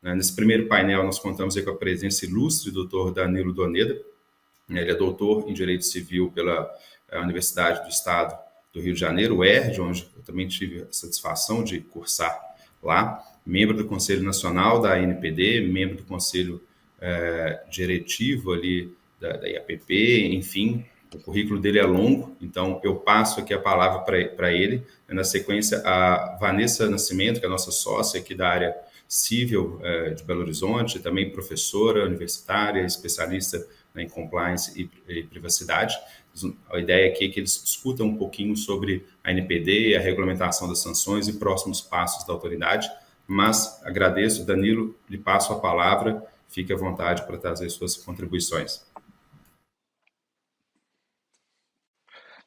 Nesse primeiro painel, nós contamos aí com a presença ilustre do Dr. Danilo Doneda. Ele é doutor em Direito Civil pela Universidade do Estado do Rio de Janeiro, UERJ, onde eu também tive a satisfação de cursar lá, membro do Conselho Nacional da ANPD, membro do Conselho Diretivo ali da IAPP, enfim, o currículo dele é longo, então eu passo aqui a palavra para ele. Na sequência, a Vanessa Nascimento, que é a nossa sócia aqui da área civil de Belo Horizonte, também professora universitária, especialista em compliance e privacidade. A ideia aqui é que eles discutam um pouquinho sobre a NPD, a regulamentação das sanções e próximos passos da autoridade, mas agradeço, Danilo, lhe passo a palavra, fique à vontade para trazer suas contribuições.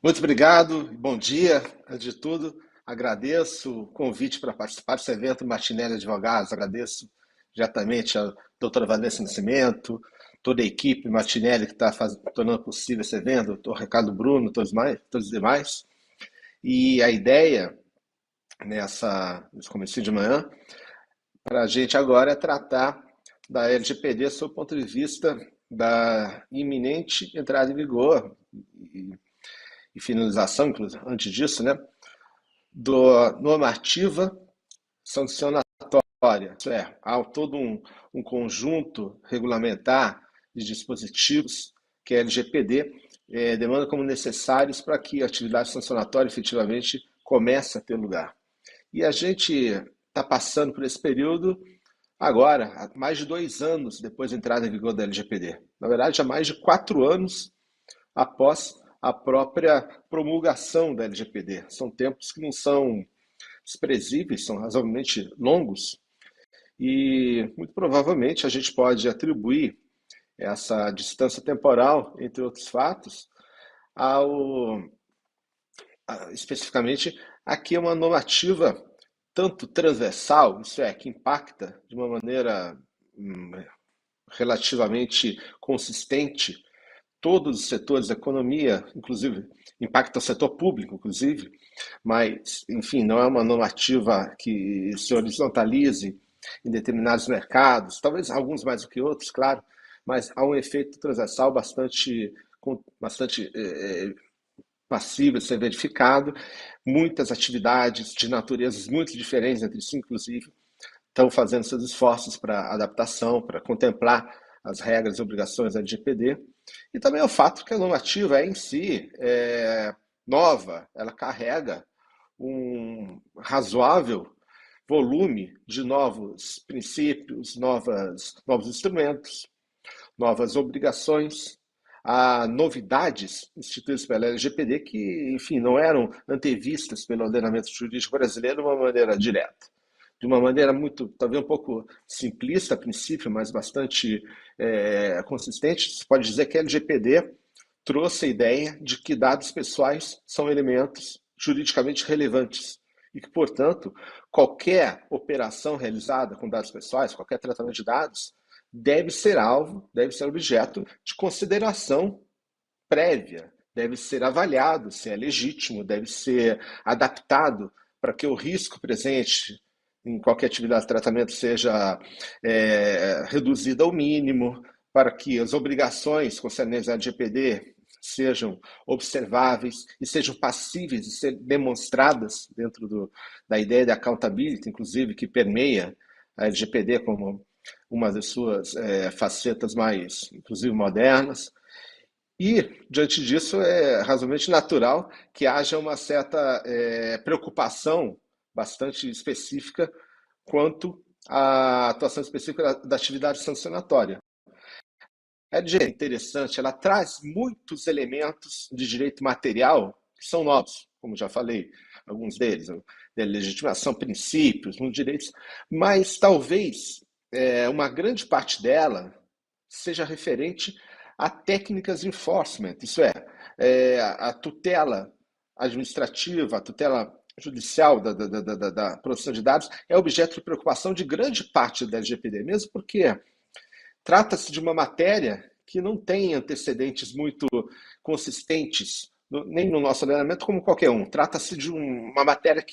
Muito obrigado, bom dia. Antes de tudo, agradeço o convite para participar desse evento Martinelli Advogados, agradeço diretamente a doutora Vanessa Nascimento, toda a equipe Martinelli que está tornando possível esse evento, o doutor Ricardo Bruno, todos os demais. E a ideia, nesse comecinho de manhã, para a gente agora é tratar da LGPD sob o ponto de vista da iminente entrada em vigor e finalização, inclusive, antes disso, da normativa sancionatória. Isso é, há todo um conjunto regulamentar de dispositivos que a LGPD demanda como necessários para que a atividade sancionatória efetivamente comece a ter lugar. E a gente está passando por esse período agora, há mais de 2 anos depois da entrada em vigor da LGPD. Na verdade, há mais de 4 anos após a própria promulgação da LGPD. São tempos que não são desprezíveis, são razoavelmente longos e, muito provavelmente, a gente pode atribuir essa distância temporal, entre outros fatos, especificamente, aqui é uma normativa tanto transversal, isso é, que impacta de uma maneira relativamente consistente todos os setores da economia, inclusive impacta o setor público, inclusive, mas, enfim, não é uma normativa que se horizontalize em determinados mercados, talvez alguns mais do que outros, claro, mas há um efeito transversal bastante passível de ser verificado. Muitas atividades de naturezas muito diferentes entre si, inclusive, estão fazendo seus esforços para adaptação, para contemplar as regras e obrigações da LGPD. E também o fato que a normativa em si é nova, ela carrega um razoável volume de novos princípios, novos instrumentos, novas obrigações, há novidades instituídas pela LGPD que, enfim, não eram antevistas pelo ordenamento jurídico brasileiro de uma maneira direta. De uma maneira muito, talvez um pouco simplista a princípio, mas bastante consistente, se pode dizer que a LGPD trouxe a ideia de que dados pessoais são elementos juridicamente relevantes e que, portanto, qualquer operação realizada com dados pessoais, qualquer tratamento de dados, deve ser alvo, deve ser objeto de consideração prévia, deve ser avaliado se é legítimo, deve ser adaptado para que o risco presente em qualquer atividade de tratamento seja reduzido ao mínimo, para que as obrigações concernentes à LGPD sejam observáveis e sejam passíveis de ser demonstradas dentro da ideia de accountability, inclusive, que permeia a LGPD como uma das suas facetas mais, inclusive, modernas. E, diante disso, é razoavelmente natural que haja uma certa preocupação bastante específica quanto à atuação específica da atividade sancionatória. A LGPD é interessante, ela traz muitos elementos de direito material que são novos, como já falei, alguns deles, de legitimação, princípios, muitos direitos, mas talvez uma grande parte dela seja referente a técnicas de enforcement, isso é, a tutela administrativa, a tutela judicial da proteção de dados é objeto de preocupação de grande parte da LGPD, mesmo porque trata-se de uma matéria que não tem antecedentes muito consistentes, nem no nosso ordenamento como qualquer um. Trata-se de uma matéria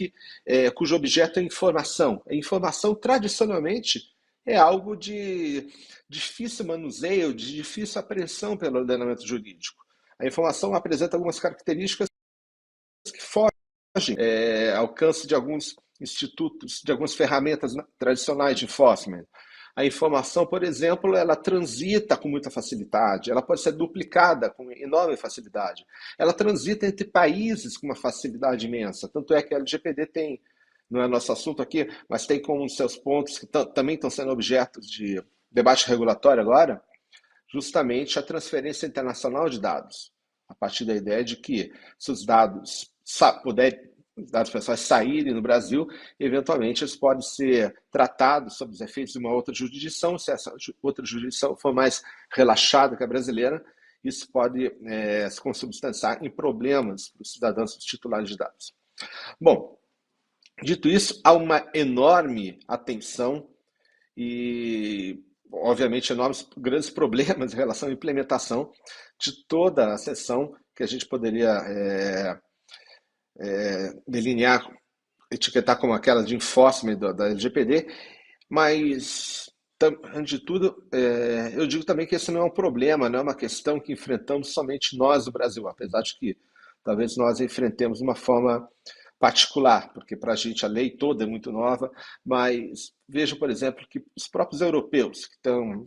cujo objeto é informação. A informação, tradicionalmente, é algo de difícil manuseio, de difícil apreensão pelo ordenamento jurídico. A informação apresenta algumas características que fogem alcance de alguns institutos, de algumas ferramentas tradicionais de enforcement. A informação, por exemplo, ela transita com muita facilidade, ela pode ser duplicada com enorme facilidade, ela transita entre países com uma facilidade imensa, tanto é que a LGPD tem, não é nosso assunto aqui, mas tem como seus pontos que também estão sendo objetos de debate regulatório agora, justamente a transferência internacional de dados, a partir da ideia de que se os dados os dados pessoais saírem no Brasil, eventualmente eles podem ser tratados sob os efeitos de uma outra jurisdição. Se essa outra jurisdição for mais relaxada que a brasileira, isso pode se consubstanciar em problemas para os cidadãos titulares de dados. Bom, dito isso, há uma enorme atenção e, obviamente, grandes problemas em relação à implementação de toda a seção que a gente poderia delinear, etiquetar como aquela de enforcement da LGPD, mas, antes de tudo, eu digo também que esse não é um problema, não é uma questão que enfrentamos somente nós no Brasil, apesar de que talvez nós enfrentemos de uma forma particular, porque para a gente a lei toda é muito nova, mas veja, por exemplo, que os próprios europeus,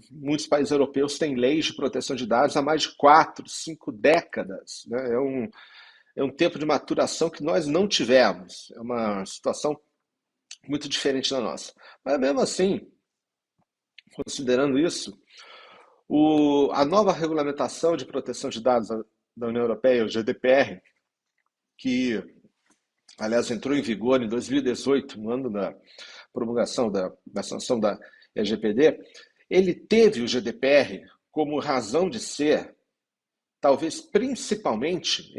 muitos países europeus têm leis de proteção de dados há mais de 4, 5 décadas, né? É um tempo de maturação que nós não tivemos. É uma situação muito diferente da nossa. Mas mesmo assim, considerando isso, a nova regulamentação de proteção de dados da União Europeia, o GDPR, que, aliás, entrou em vigor em 2018, no ano da promulgação da sanção da LGPD, ele teve o GDPR como razão de ser, talvez principalmente,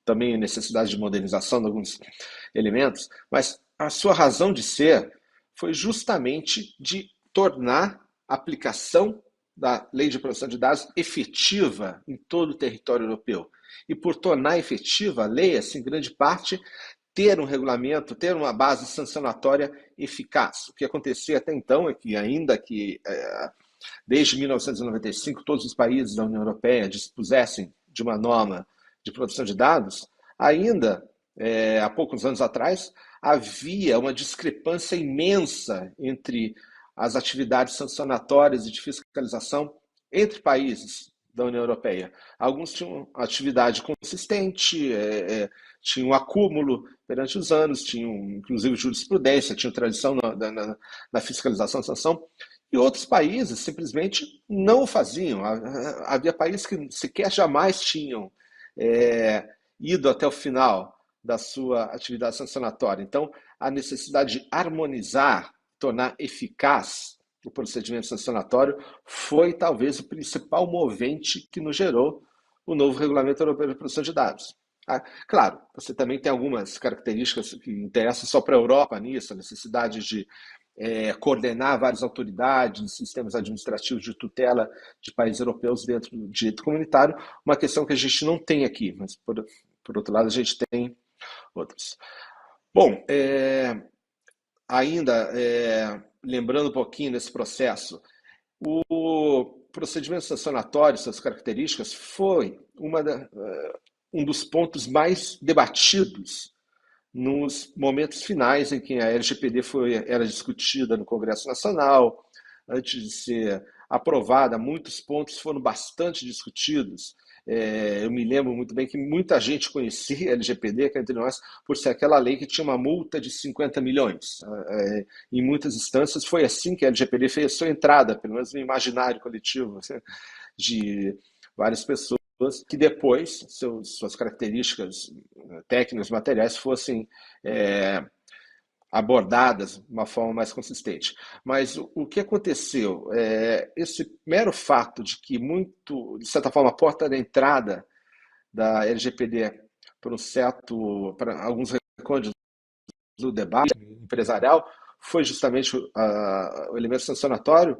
também a necessidade de modernização de alguns elementos, mas a sua razão de ser foi justamente de tornar a aplicação da Lei de Proteção de Dados efetiva em todo o território europeu. E por tornar efetiva a lei, assim, em grande parte, ter um regulamento, ter uma base sancionatória eficaz. O que acontecia até então é que, ainda que desde 1995 todos os países da União Europeia dispusessem de uma norma de proteção de dados, ainda há poucos anos atrás havia uma discrepância imensa entre as atividades sancionatórias e de fiscalização entre países da União Europeia. Alguns tinham atividade consistente, tinham acúmulo perante os anos, tinham inclusive jurisprudência, tinham tradição na fiscalização e sanção, e outros países simplesmente não o faziam. Havia países que sequer jamais tinham ido até o final da sua atividade sancionatória. Então, a necessidade de harmonizar, tornar eficaz o procedimento sancionatório foi talvez o principal movente que nos gerou o novo Regulamento Europeu de Proteção de Dados. Claro, você também tem algumas características que interessam só para a Europa nisso, a necessidade de coordenar várias autoridades, sistemas administrativos de tutela de países europeus dentro do direito comunitário, uma questão que a gente não tem aqui, mas por outro lado a gente tem outras. Bom, ainda lembrando um pouquinho desse processo, o procedimento sancionatório, suas características, foi um dos pontos mais debatidos nos momentos finais em que a LGPD era discutida no Congresso Nacional. Antes de ser aprovada, muitos pontos foram bastante discutidos. Eu me lembro muito bem que muita gente conhecia a LGPD, que entre nós, por ser aquela lei que tinha uma multa de 50 milhões. Em muitas instâncias foi assim que a LGPD fez a sua entrada, pelo menos no imaginário coletivo de várias pessoas, que depois suas características técnicas, materiais fossem abordadas de uma forma mais consistente. Mas o que aconteceu? Esse mero fato de que de certa forma, a porta da entrada da LGPD para alguns recônditos do debate empresarial foi justamente o elemento sancionatório,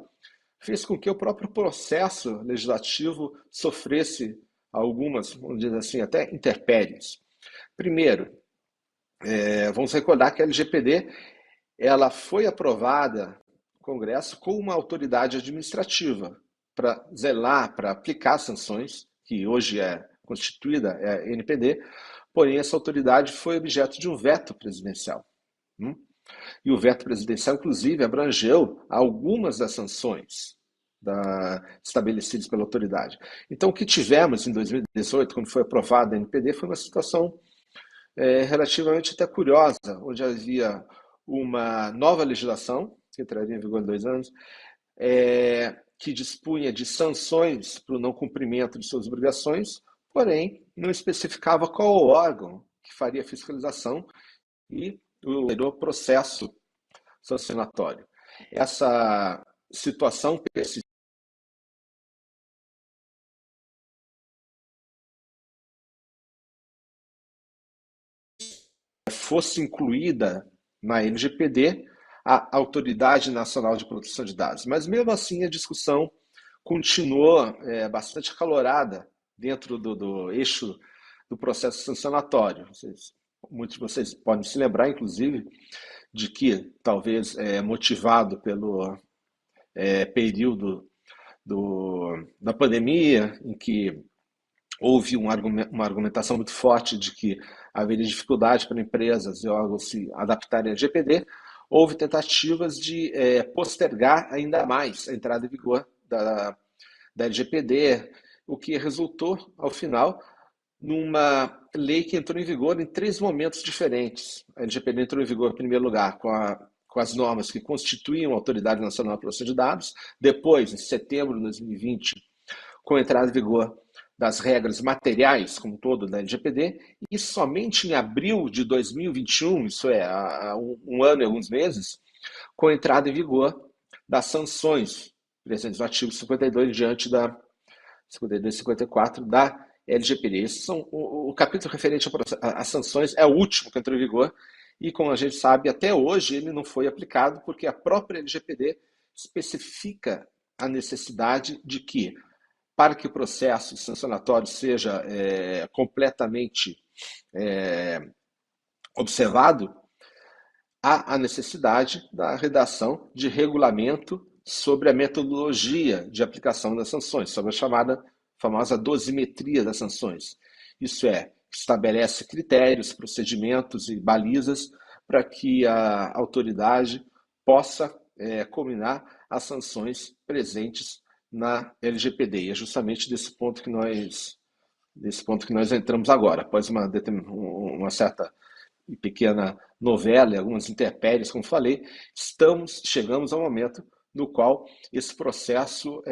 fez com que o próprio processo legislativo sofresse algumas, vamos dizer assim, até intempéries. Primeiro, vamos recordar que a LGPD ela foi aprovada Congresso com uma autoridade administrativa para zelar, para aplicar sanções, que hoje é constituída, é a NPD, porém essa autoridade foi objeto de um veto presidencial. E o veto presidencial, inclusive, abrangeu algumas das sanções estabelecidas pela autoridade. Então, o que tivemos em 2018, quando foi aprovada a NPD, foi uma situação relativamente até curiosa, onde havia uma nova legislação, que entraria em vigor em 2 anos, que dispunha de sanções para o não cumprimento de suas obrigações, porém não especificava qual o órgão que faria a fiscalização e o processo sancionatório. Essa situação fosse incluída na LGPD a Autoridade Nacional de Proteção de Dados. Mas, mesmo assim, a discussão continuou bastante acalorada dentro do eixo do processo sancionatório. Muitos de vocês podem se lembrar, inclusive, de que, talvez motivado pelo período da pandemia, em que houve uma argumentação muito forte de que haveria dificuldade para empresas e órgãos se adaptarem à LGPD, houve tentativas de postergar ainda mais a entrada em vigor da LGPD, o que resultou, ao final, numa lei que entrou em vigor em 3 momentos diferentes. A LGPD entrou em vigor, em primeiro lugar, com as normas que constituíam a Autoridade Nacional de Proteção de Dados, depois, em setembro de 2020, com a entrada em vigor das regras materiais, como um todo, da LGPD, e somente em abril de 2021, isso é, há um ano e alguns meses, com a entrada em vigor das sanções presentes no artigo 52 diante da 52 e 54 da LGPD. Esses são, o capítulo referente às sanções é o último que entrou em vigor e, como a gente sabe, até hoje ele não foi aplicado porque a própria LGPD especifica a necessidade de que, para que o processo sancionatório seja completamente observado, há a necessidade da redação de regulamento sobre a metodologia de aplicação das sanções, sobre a famosa dosimetria das sanções. Isso é, estabelece critérios, procedimentos e balizas para que a autoridade possa combinar as sanções presentes na LGPD. E é justamente desse ponto que nós entramos agora, após uma certa e pequena novela e algumas intempéries, como falei, chegamos ao momento no qual esse processo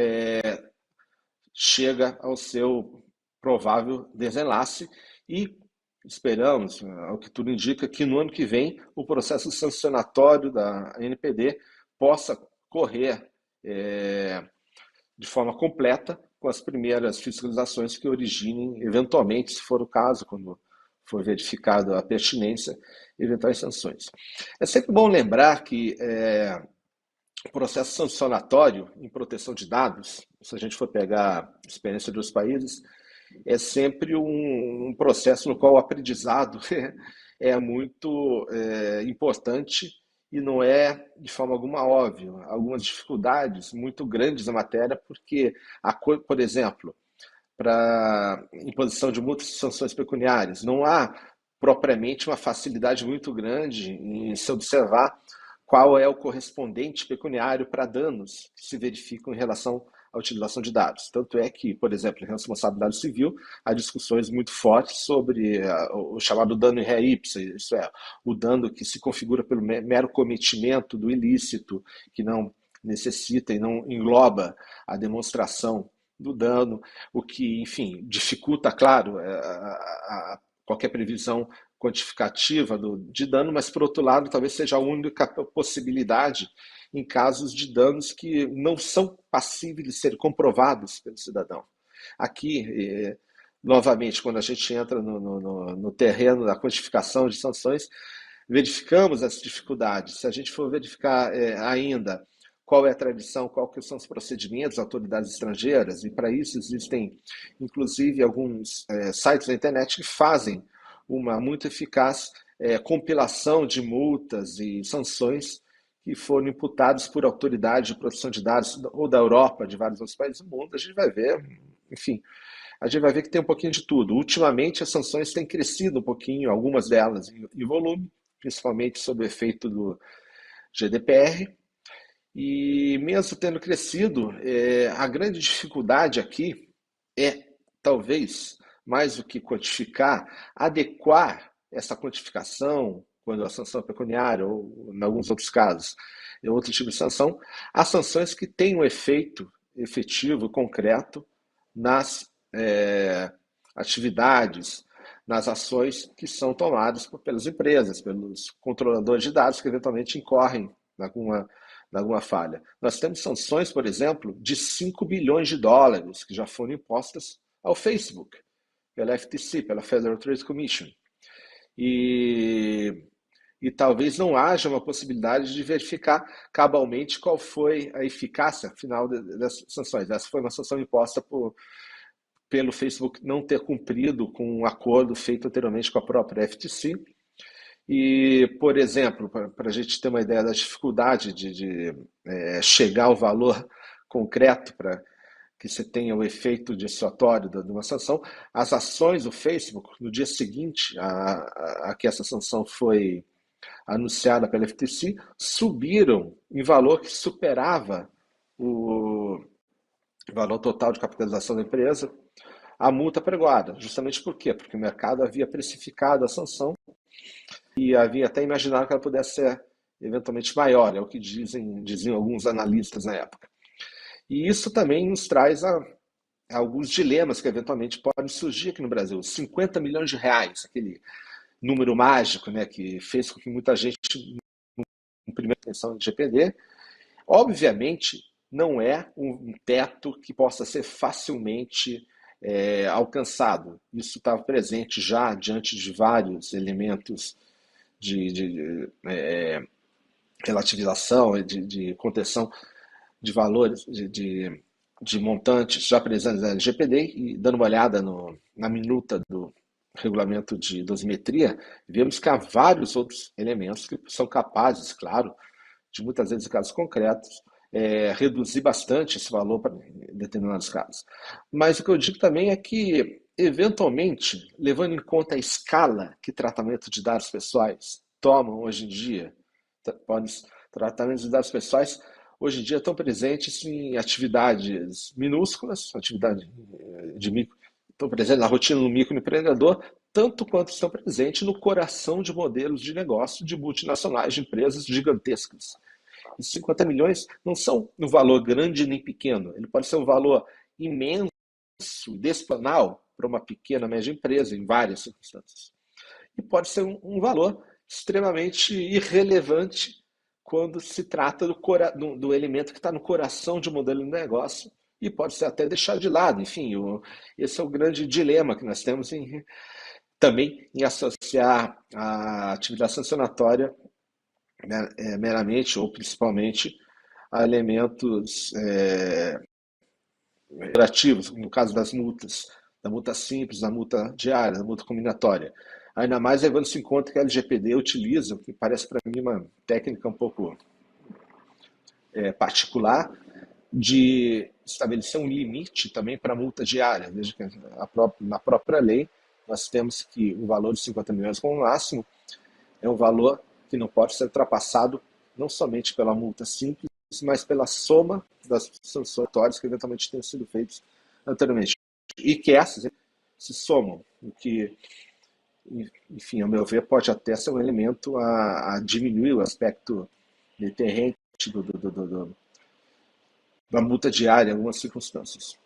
chega ao seu provável desenlace e esperamos, ao que tudo indica, que no ano que vem o processo sancionatório da NPD possa correr de forma completa com as primeiras fiscalizações que originem, eventualmente, se for o caso, quando for verificada a pertinência, eventuais sanções. É sempre bom lembrar que o processo sancionatório em proteção de dados, se a gente for pegar a experiência de outros países, é sempre um processo no qual o aprendizado é muito importante e não é de forma alguma óbvio. Algumas dificuldades muito grandes na matéria, porque, por exemplo, para imposição de multas e sanções pecuniárias, não há propriamente uma facilidade muito grande em se observar qual é o correspondente pecuniário para danos que se verificam em relação à utilização de dados. Tanto é que, por exemplo, em responsabilidade civil, há discussões muito fortes sobre o chamado dano in re ipsa, isso é, o dano que se configura pelo mero cometimento do ilícito, que não necessita e não engloba a demonstração do dano, o que, enfim, dificulta, claro, qualquer previsão quantificativa de dano, mas, por outro lado, talvez seja a única possibilidade em casos de danos que não são passíveis de ser comprovados pelo cidadão. Aqui, novamente, quando a gente entra no terreno da quantificação de sanções, verificamos as dificuldades. Se a gente for verificar ainda qual é a tradição, qual que são os procedimentos das autoridades estrangeiras, e para isso existem, inclusive, alguns sites na internet que fazem uma muito eficaz compilação de multas e sanções que foram imputados por autoridades de proteção de dados ou da Europa, de vários outros países do mundo. A gente vai ver, enfim, a gente vai ver que tem um pouquinho de tudo. Ultimamente, as sanções têm crescido um pouquinho, algumas delas em volume, principalmente sob o efeito do GDPR. E mesmo tendo crescido, a grande dificuldade aqui é, talvez, mais do que quantificar, adequar essa quantificação, quando a sanção é pecuniária, ou em alguns outros casos, é outro tipo de sanção, às sanções que têm um efeito efetivo, concreto, nas atividades, nas ações que são tomadas pelas empresas, pelos controladores de dados que eventualmente incorrem em alguma falha. Nós temos sanções, por exemplo, de 5 bilhões de dólares que já foram impostas ao Facebook, pela FTC, pela Federal Trade Commission. E talvez não haja uma possibilidade de verificar cabalmente qual foi a eficácia final dessas sanções. Essa foi uma sanção imposta pelo Facebook não ter cumprido com um acordo feito anteriormente com a própria FTC. E, por exemplo, para a gente ter uma ideia da dificuldade de chegar ao valor concreto para que você tenha o efeito dissuasório de uma sanção, as ações do Facebook, no dia seguinte a que essa sanção foi anunciada pela FTC, subiram em valor que superava o valor total de capitalização da empresa, a multa pregoada. Justamente por quê? Porque o mercado havia precificado a sanção e havia até imaginado que ela pudesse ser eventualmente maior, é o que diziam alguns analistas na época. E isso também nos traz a alguns dilemas que eventualmente podem surgir aqui no Brasil. 50 milhões de reais, aquele número mágico, né, que fez com que muita gente, em primeira atenção de GPD, obviamente não é um teto que possa ser facilmente alcançado. Isso estava presente já diante de vários elementos de relativização, de contenção de valores, de montantes já presentes na LGPD, e dando uma olhada na minuta do regulamento de dosimetria, vemos que há vários outros elementos que são capazes, claro, de muitas vezes em casos concretos, reduzir bastante esse valor para determinados casos. Mas o que eu digo também é que, eventualmente, levando em conta a escala que tratamento de dados pessoais tomam hoje em dia, tratamentos de dados pessoais hoje em dia estão presentes em atividades minúsculas, estão presentes na rotina do microempreendedor, tanto quanto estão presentes no coração de modelos de negócio de multinacionais, de empresas gigantescas. E 50 milhões não são um valor grande nem pequeno, ele pode ser um valor imenso, descomunal, para uma pequena, média empresa, em várias circunstâncias. E pode ser um valor extremamente irrelevante quando se trata do elemento que está no coração de um modelo de negócio e pode ser até deixado de lado. Enfim, esse é o grande dilema que nós temos também em associar a atividade sancionatória meramente ou principalmente a elementos operativos, no caso das multas, da multa simples, da multa diária, da multa combinatória. Ainda mais levando-se em conta que a LGPD utiliza, o que parece para mim uma técnica um pouco particular, de estabelecer um limite também para a multa diária. Veja que na própria lei nós temos que o valor de 50 milhões como máximo é um valor que não pode ser ultrapassado não somente pela multa simples, mas pela soma das sanções que eventualmente tenham sido feitas anteriormente. E que essas se somam, o que, enfim, ao meu ver, pode até ser um elemento a diminuir o aspecto deterrente da multa diária em algumas circunstâncias.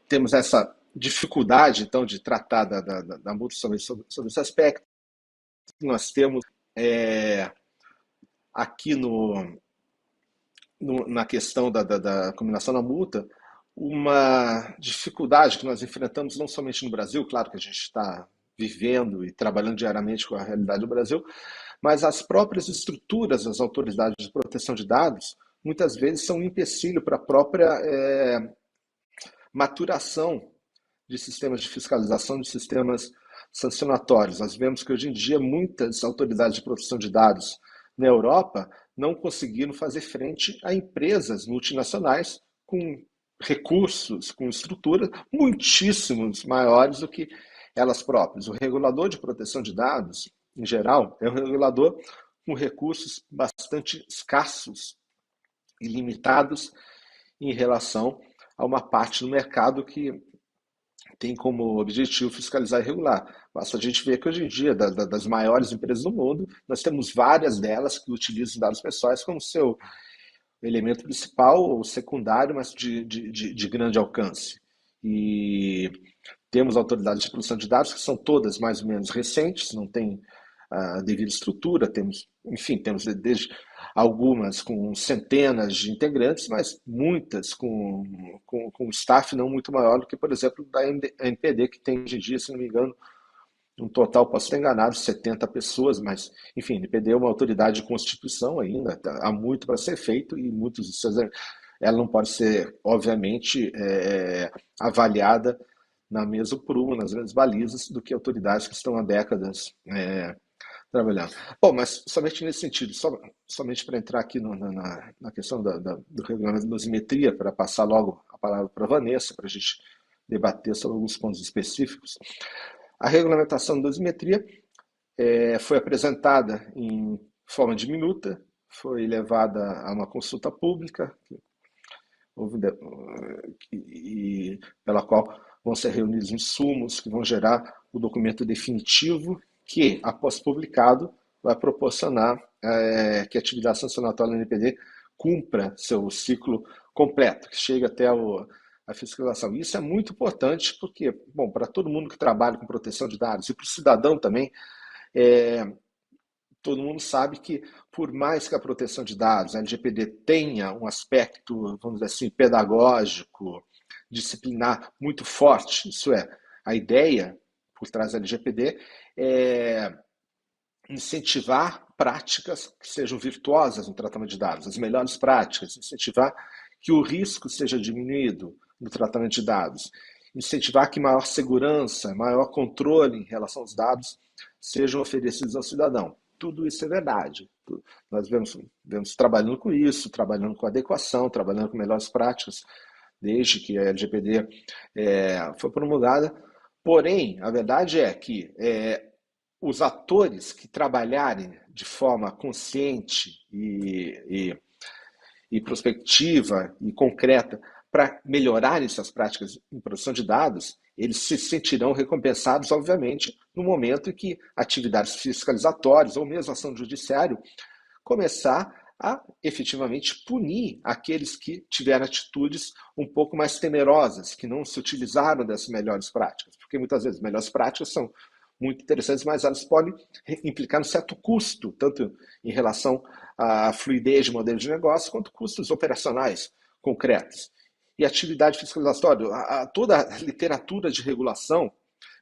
Temos essa dificuldade, então, de tratar da multa sobre esse aspecto. Nós temos aqui na questão da combinação da multa, uma dificuldade que nós enfrentamos não somente no Brasil, claro que a gente está vivendo e trabalhando diariamente com a realidade do Brasil, mas as próprias estruturas das autoridades de proteção de dados muitas vezes são um empecilho para a própria maturação de sistemas de fiscalização, de sistemas sancionatórios. Nós vemos que hoje em dia muitas autoridades de proteção de dados na Europa não conseguiram fazer frente a empresas multinacionais com recursos, com estruturas muitíssimos maiores do que elas próprias. O regulador de proteção de dados, em geral, é um regulador com recursos bastante escassos e limitados em relação a uma parte do mercado que tem como objetivo fiscalizar e regular. Basta a gente ver que hoje em dia, das maiores empresas do mundo, nós temos várias delas que utilizam dados pessoais como seu elemento principal ou secundário, mas de grande alcance. E temos autoridades de proteção de dados que são todas mais ou menos recentes, não tem a devida estrutura, temos, enfim, temos desde algumas com centenas de integrantes, mas muitas com staff não muito maior do que, por exemplo, da NPD, que tem hoje em dia, se não me engano, um total, posso estar enganado, 70 pessoas, mas, enfim, a NPD é uma autoridade de constituição ainda, há muito para ser feito e muitos dos seus, ela não pode ser, obviamente, avaliada na mesma prumo, nas mesmas balizas, do que autoridades que estão há décadas trabalhando. Bom, mas somente nesse sentido, somente para entrar aqui na questão do regulamento de dosimetria, para passar logo a palavra para a Vanessa, para a gente debater sobre alguns pontos específicos. A regulamentação de dosimetria foi apresentada em forma de minuta, foi levada a uma consulta pública, pela qual vão ser reunidos insumos que vão gerar o documento definitivo que, após publicado, vai proporcionar que a atividade sancionatória da NPD cumpra seu ciclo completo, que chegue até a fiscalização. Isso é muito importante porque, bom, para todo mundo que trabalha com proteção de dados e para o cidadão também, todo mundo sabe que, por mais que a proteção de dados, a LGPD, tenha um aspecto, vamos dizer assim, pedagógico, disciplinar muito forte, isso é, a ideia por trás da LGPD é incentivar práticas que sejam virtuosas no tratamento de dados, as melhores práticas, incentivar que o risco seja diminuído no tratamento de dados, incentivar que maior segurança, maior controle em relação aos dados sejam oferecidos ao cidadão. Tudo isso é verdade. Nós vemos trabalhando com isso, trabalhando com adequação, trabalhando com melhores práticas, desde que a LGPD foi promulgada. Porém, a verdade é que os atores que trabalharem de forma consciente e prospectiva e concreta para melhorarem suas práticas em produção de dados, eles se sentirão recompensados, obviamente, no momento em que atividades fiscalizatórias ou mesmo ação do judiciário começar a efetivamente punir aqueles que tiveram atitudes um pouco mais temerosas, que não se utilizaram dessas melhores práticas. Porque muitas vezes melhores práticas são muito interessantes, mas elas podem implicar um certo custo, tanto em relação à fluidez de modelo de negócio, quanto custos operacionais concretos. E atividade fiscalizatória, toda a literatura de regulação,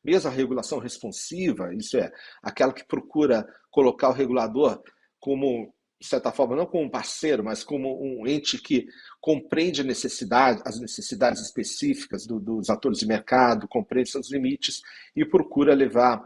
mesmo a regulação responsiva, isso é, aquela que procura colocar o regulador como, de certa forma, não como um parceiro, mas como um ente que compreende as necessidades específicas dos atores de mercado, compreende seus limites e procura levar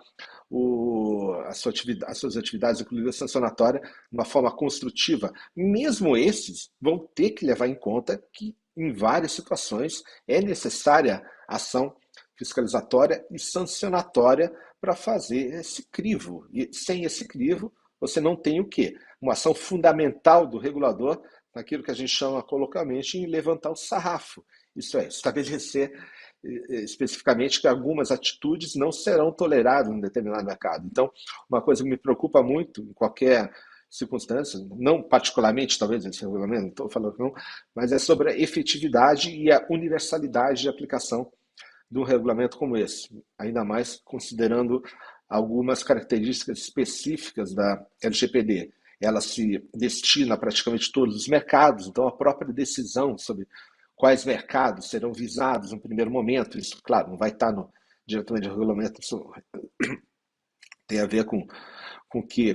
as suas atividades, inclusive a sancionatória, de uma forma construtiva. Mesmo esses vão ter que levar em conta que, em várias situações, é necessária ação fiscalizatória e sancionatória para fazer esse crivo. E sem esse crivo, você não tem o quê? Uma ação fundamental do regulador naquilo que a gente chama coloquialmente em levantar o sarrafo. Isso é, estabelecer especificamente que algumas atitudes não serão toleradas em determinado mercado. Então, uma coisa que me preocupa muito em qualquer circunstância, não particularmente, talvez, esse regulamento, não estou falando não, mas é sobre a efetividade e a universalidade de aplicação de um regulamento como esse, ainda mais considerando algumas características específicas da LGPD. Ela se destina a praticamente todos os mercados, então a própria decisão sobre quais mercados serão visados no primeiro momento, isso, claro, não vai estar diretamente no regulamento, isso tem a ver com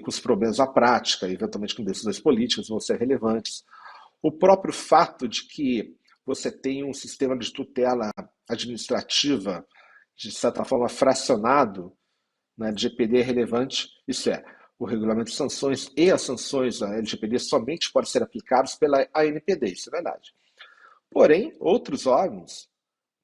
os problemas da prática, eventualmente com decisões políticas vão ser relevantes. O próprio fato de que você tem um sistema de tutela administrativa, de certa forma, fracionado, né, de GPD é relevante, isso é, o regulamento de sanções e as sanções da LGPD somente podem ser aplicados pela ANPD, isso é verdade. Porém, outros órgãos,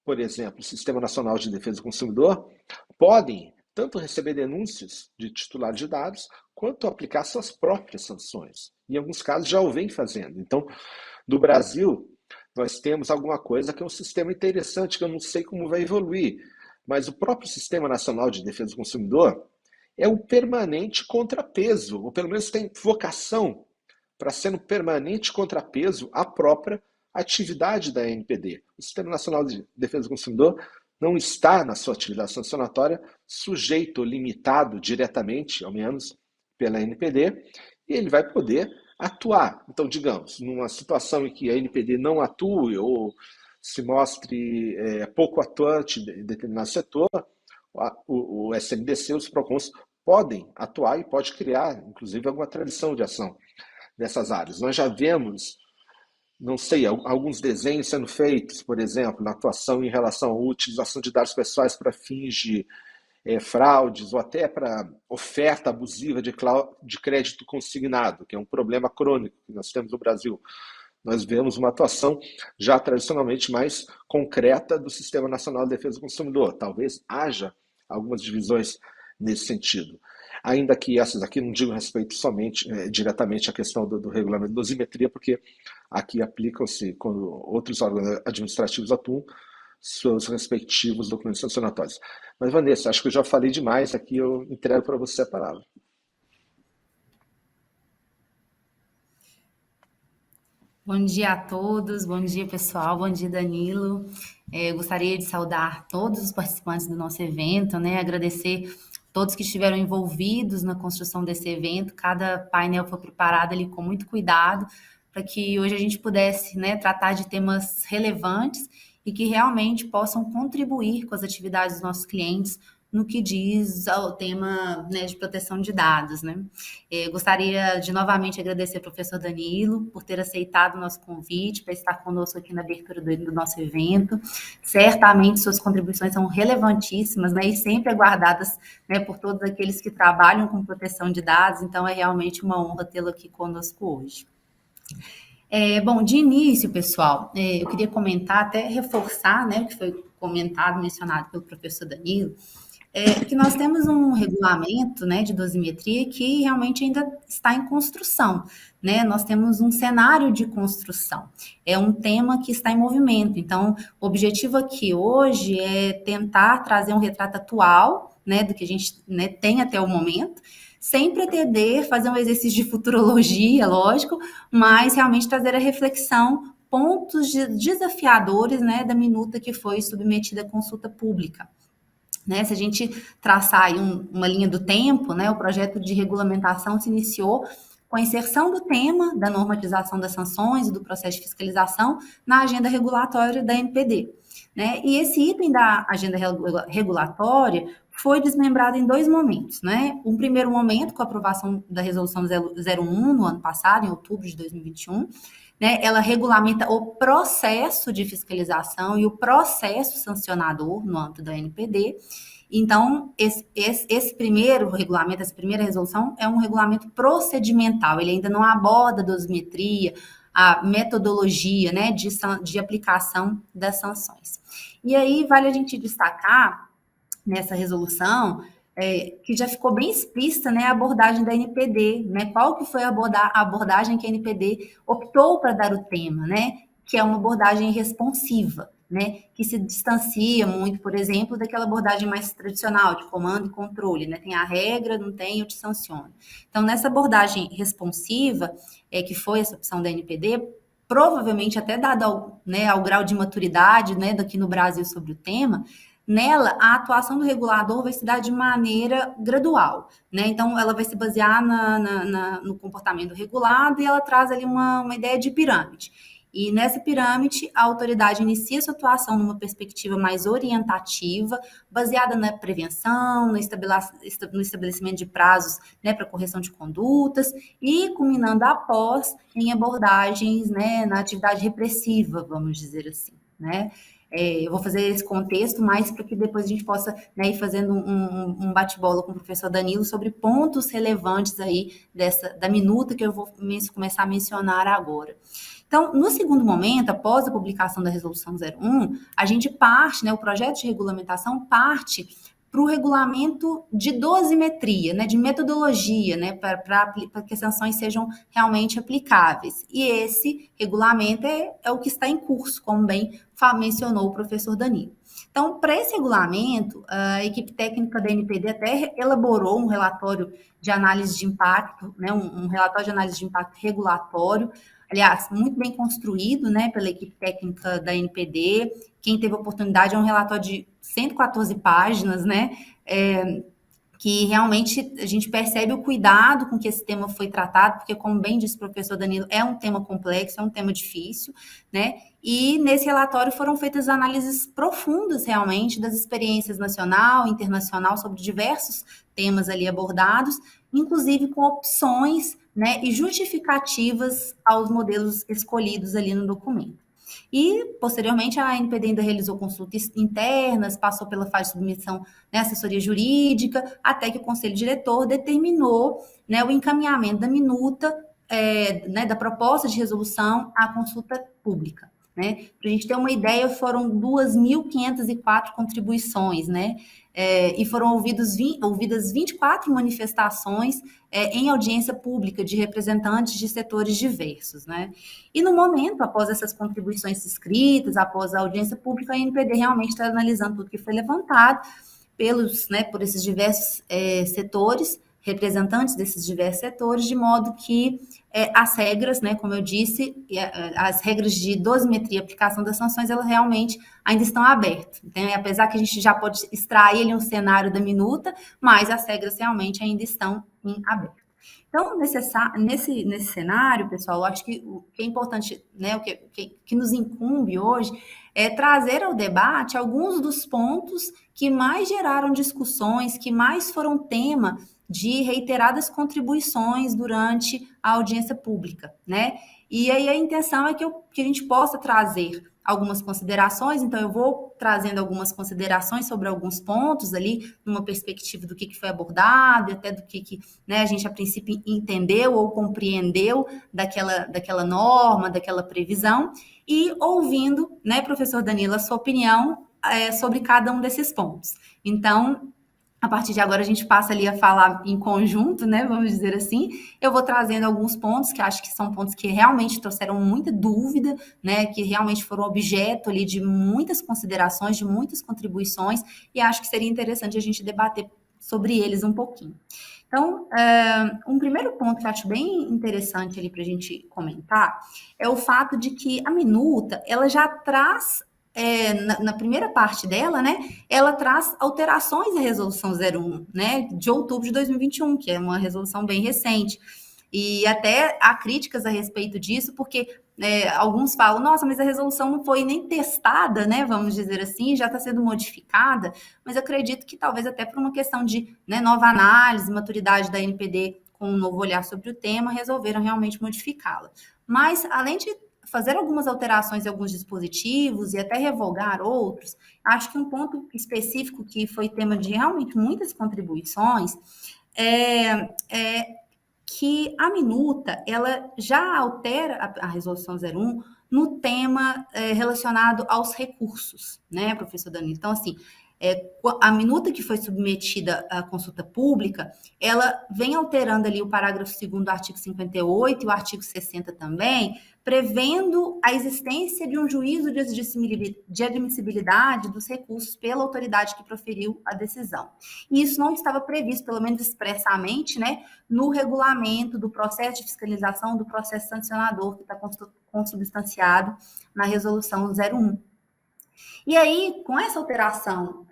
por exemplo, o Sistema Nacional de Defesa do Consumidor, podem tanto receber denúncias de titulares de dados, quanto aplicar suas próprias sanções. Em alguns casos já o vem fazendo. Então, no Brasil, nós temos alguma coisa que é um sistema interessante, que eu não sei como vai evoluir, mas o próprio Sistema Nacional de Defesa do Consumidor é um permanente contrapeso, ou pelo menos tem vocação para ser um permanente contrapeso à própria atividade da ANPD. O Sistema Nacional de Defesa do Consumidor não está, na sua atividade sancionatória, sujeito ou limitado diretamente, ao menos, pela ANPD, e ele vai poder atuar. Então, digamos, numa situação em que a ANPD não atue ou se mostre pouco atuante em determinado setor, o SNDC, os PROCONs, podem atuar e pode criar, inclusive, alguma tradição de ação nessas áreas. Nós já vemos, não sei, alguns desenhos sendo feitos, por exemplo, na atuação em relação à utilização de dados pessoais para fins de fraudes ou até para oferta abusiva de crédito consignado, que é um problema crônico que nós temos no Brasil. Nós vemos uma atuação já tradicionalmente mais concreta do Sistema Nacional de Defesa do Consumidor. Talvez haja algumas divisões nesse sentido. Ainda que essas aqui não digam respeito somente, diretamente à questão do regulamento de dosimetria, porque aqui aplicam-se, quando outros órgãos administrativos atuam, seus respectivos documentos sancionatórios. Mas, Vanessa, acho que eu já falei demais aqui, eu entrego para você a palavra. Bom dia a todos, bom dia pessoal, bom dia Danilo. Eu gostaria de saudar todos os participantes do nosso evento, né? Agradecer todos que estiveram envolvidos na construção desse evento. Cada painel foi preparado ali com muito cuidado para que hoje a gente pudesse, né, tratar de temas relevantes e que realmente possam contribuir com as atividades dos nossos clientes no que diz ao tema, né, de proteção de dados, né? Gostaria de novamente agradecer ao professor Danilo por ter aceitado o nosso convite para estar conosco aqui na abertura do nosso evento. Certamente suas contribuições são relevantíssimas, né, e sempre aguardadas, né, por todos aqueles que trabalham com proteção de dados, então é realmente uma honra tê-lo aqui conosco hoje. Bom, de início, pessoal, eu queria comentar, até reforçar, né, o que foi comentado, mencionado pelo professor Danilo, que nós temos um regulamento, né, de dosimetria que realmente ainda está em construção, né? Nós temos um cenário de construção, é um tema que está em movimento. Então, o objetivo aqui hoje é tentar trazer um retrato atual, né, do que a gente, né, tem até o momento, sem pretender fazer um exercício de futurologia, lógico, mas realmente trazer a reflexão, pontos desafiadores, né, da minuta que foi submetida à consulta pública. Né, se a gente traçar aí uma linha do tempo, né, o projeto de regulamentação se iniciou com a inserção do tema da normatização das sanções e do processo de fiscalização na agenda regulatória da NPD. Né? E esse item da agenda regulatória foi desmembrado em dois momentos. Né? Um primeiro momento, com a aprovação da resolução 01 no ano passado, em outubro de 2021, né, ela regulamenta o processo de fiscalização e o processo sancionador no âmbito da NPD. Então, esse primeiro regulamento, essa primeira resolução, é um regulamento procedimental, ele ainda não aborda a dosimetria, a metodologia, né, de aplicação das sanções. E aí, vale a gente destacar, nessa resolução, que já ficou bem explícita, né, a abordagem da NPD, né, qual que foi a abordagem que a NPD optou para dar o tema, né, que é uma abordagem responsiva, né, que se distancia muito, por exemplo, daquela abordagem mais tradicional de comando e controle, né, tem a regra, não tem, eu te sanciono. Então, nessa abordagem responsiva, que foi essa opção da NPD, provavelmente até dado ao grau de maturidade, né, daqui no Brasil sobre o tema, nela, a atuação do regulador vai se dar de maneira gradual, né? Então, ela vai se basear no comportamento regulado e ela traz ali uma ideia de pirâmide. E nessa pirâmide, a autoridade inicia sua atuação numa perspectiva mais orientativa, baseada na prevenção, no estabelecimento de prazos, né, para correção de condutas e culminando após em abordagens, né, na atividade repressiva, vamos dizer assim, né? Eu vou fazer esse contexto mais para que depois a gente possa, né, ir fazendo um bate-bola com o professor Danilo sobre pontos relevantes aí da minuta que eu vou começar a mencionar agora. Então, no segundo momento, após a publicação da Resolução 01, a gente parte, né, o projeto de regulamentação parte para o regulamento de dosimetria, né, de metodologia, né, para que as sanções sejam realmente aplicáveis. E esse regulamento é o que está em curso, como bem mencionou o professor Danilo. Então, para esse regulamento, a equipe técnica da NPD até elaborou um relatório de análise de impacto, né, um relatório de análise de impacto regulatório, aliás, muito bem construído, né, pela equipe técnica da NPD. Quem teve a oportunidade é um relatório de 114 páginas, né, que realmente a gente percebe o cuidado com que esse tema foi tratado, porque, como bem disse o professor Danilo, é um tema complexo, é um tema difícil, né? E nesse relatório foram feitas análises profundas, realmente, das experiências nacional e internacional sobre diversos temas ali abordados, inclusive com opções, né, e justificativas aos modelos escolhidos ali no documento. E, posteriormente, a NPD ainda realizou consultas internas, passou pela fase de submissão, né, assessoria jurídica, até que o Conselho Diretor determinou, né, o encaminhamento da minuta, né, da proposta de resolução à consulta pública. Né? Para a gente ter uma ideia, foram 2.504 contribuições, né? E foram ouvidas 24 manifestações em audiência pública de representantes de setores diversos, né? E no momento, após essas contribuições escritas, após a audiência pública, a NPD realmente está analisando tudo que foi levantado por esses diversos setores, representantes desses diversos setores, de modo que as regras, né, como eu disse, as regras de dosimetria e aplicação das sanções, elas realmente ainda estão abertas. Então, apesar que a gente já pode extrair ali um cenário da minuta, mas as regras realmente ainda estão em aberto. Então, nesse cenário, pessoal, eu acho que o que é importante, né, o que nos incumbe hoje é trazer ao debate alguns dos pontos que mais geraram discussões, que mais foram tema de reiteradas contribuições durante a audiência pública, né? E aí a intenção é que a gente possa trazer algumas considerações, então eu vou trazendo algumas considerações sobre alguns pontos ali, numa perspectiva do que foi abordado, e até do que né, a gente a princípio entendeu ou compreendeu daquela norma, daquela previsão, e ouvindo, né, professor Danilo, a sua opinião sobre cada um desses pontos. Então, a partir de agora a gente passa ali a falar em conjunto, né, vamos dizer assim. Eu vou trazendo alguns pontos que acho que são pontos que realmente trouxeram muita dúvida, né, que realmente foram objeto ali de muitas considerações, de muitas contribuições, e acho que seria interessante a gente debater sobre eles um pouquinho. Então, um primeiro ponto que eu acho bem interessante ali para a gente comentar é o fato de que a minuta, ela já traz na primeira parte dela, né, ela traz alterações à resolução 01, né, de outubro de 2021, que é uma resolução bem recente. E até há críticas a respeito disso, porque alguns falam, nossa, mas a resolução não foi nem testada, né, vamos dizer assim, já está sendo modificada, mas eu acredito que talvez até por uma questão de nova análise, maturidade da NPD com um novo olhar sobre o tema, resolveram realmente modificá-la. Mas, além de fazer algumas alterações em alguns dispositivos e até revogar outros, acho que um ponto específico que foi tema de realmente muitas contribuições é que a minuta, ela já altera a resolução 01 no tema relacionado aos recursos, né, professor Danilo? Então, assim, a minuta que foi submetida à consulta pública, ela vem alterando ali o parágrafo 2º do artigo 58 e o artigo 60 também, prevendo a existência de um juízo de admissibilidade dos recursos pela autoridade que proferiu a decisão. E isso não estava previsto, pelo menos expressamente, né, no regulamento do processo de fiscalização do processo sancionador que está consubstanciado na resolução 01. E aí, com essa alteração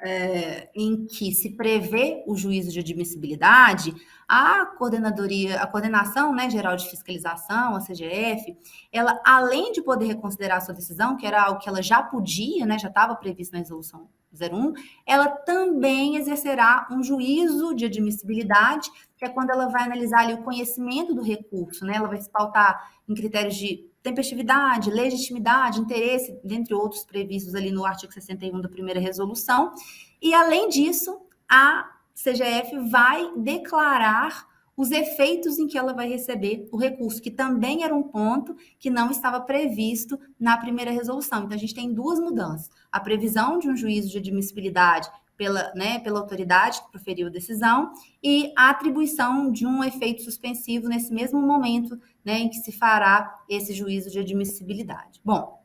em que se prevê o juízo de admissibilidade, a coordenação, né, geral de fiscalização, a CGF, ela, além de poder reconsiderar a sua decisão, que era algo que ela já podia, né, já estava previsto na resolução 01, ela também exercerá um juízo de admissibilidade, que é quando ela vai analisar ali o conhecimento do recurso, né, ela vai se pautar em critérios de tempestividade, legitimidade, interesse, dentre outros previstos ali no artigo 61 da primeira resolução. E, além disso, a CGF vai declarar os efeitos em que ela vai receber o recurso, que também era um ponto que não estava previsto na primeira resolução. Então, a gente tem duas mudanças. A previsão de um juízo de admissibilidade pela autoridade que proferiu a decisão e a atribuição de um efeito suspensivo nesse mesmo momento, né, em que se fará esse juízo de admissibilidade. Bom,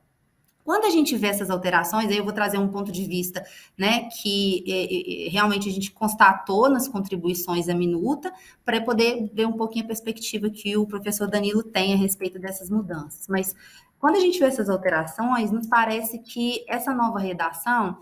quando a gente vê essas alterações, aí eu vou trazer um ponto de vista, né, que realmente a gente constatou nas contribuições à minuta, para poder ver um pouquinho a perspectiva que o professor Danilo tem a respeito dessas mudanças. Mas quando a gente vê essas alterações, nos parece que essa nova redação,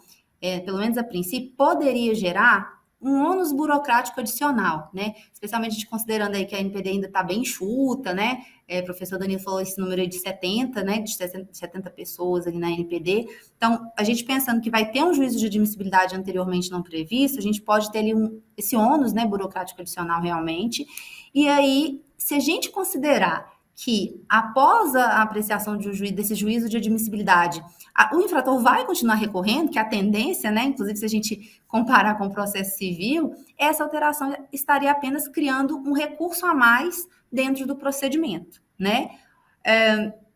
pelo menos a princípio, poderia gerar um ônus burocrático adicional, né? Especialmente a gente considerando aí que a NPD ainda está bem enxuta, né? O professor Danilo falou esse número aí de 70, né? De 70 pessoas ali na NPD. Então, a gente pensando que vai ter um juízo de admissibilidade anteriormente não previsto, a gente pode ter ali esse ônus, né, burocrático adicional realmente. E aí, se a gente considerar que após a apreciação desse juízo de admissibilidade, o infrator vai continuar recorrendo, que a tendência, né, inclusive se a gente comparar com o processo civil, essa alteração estaria apenas criando um recurso a mais dentro do procedimento, né?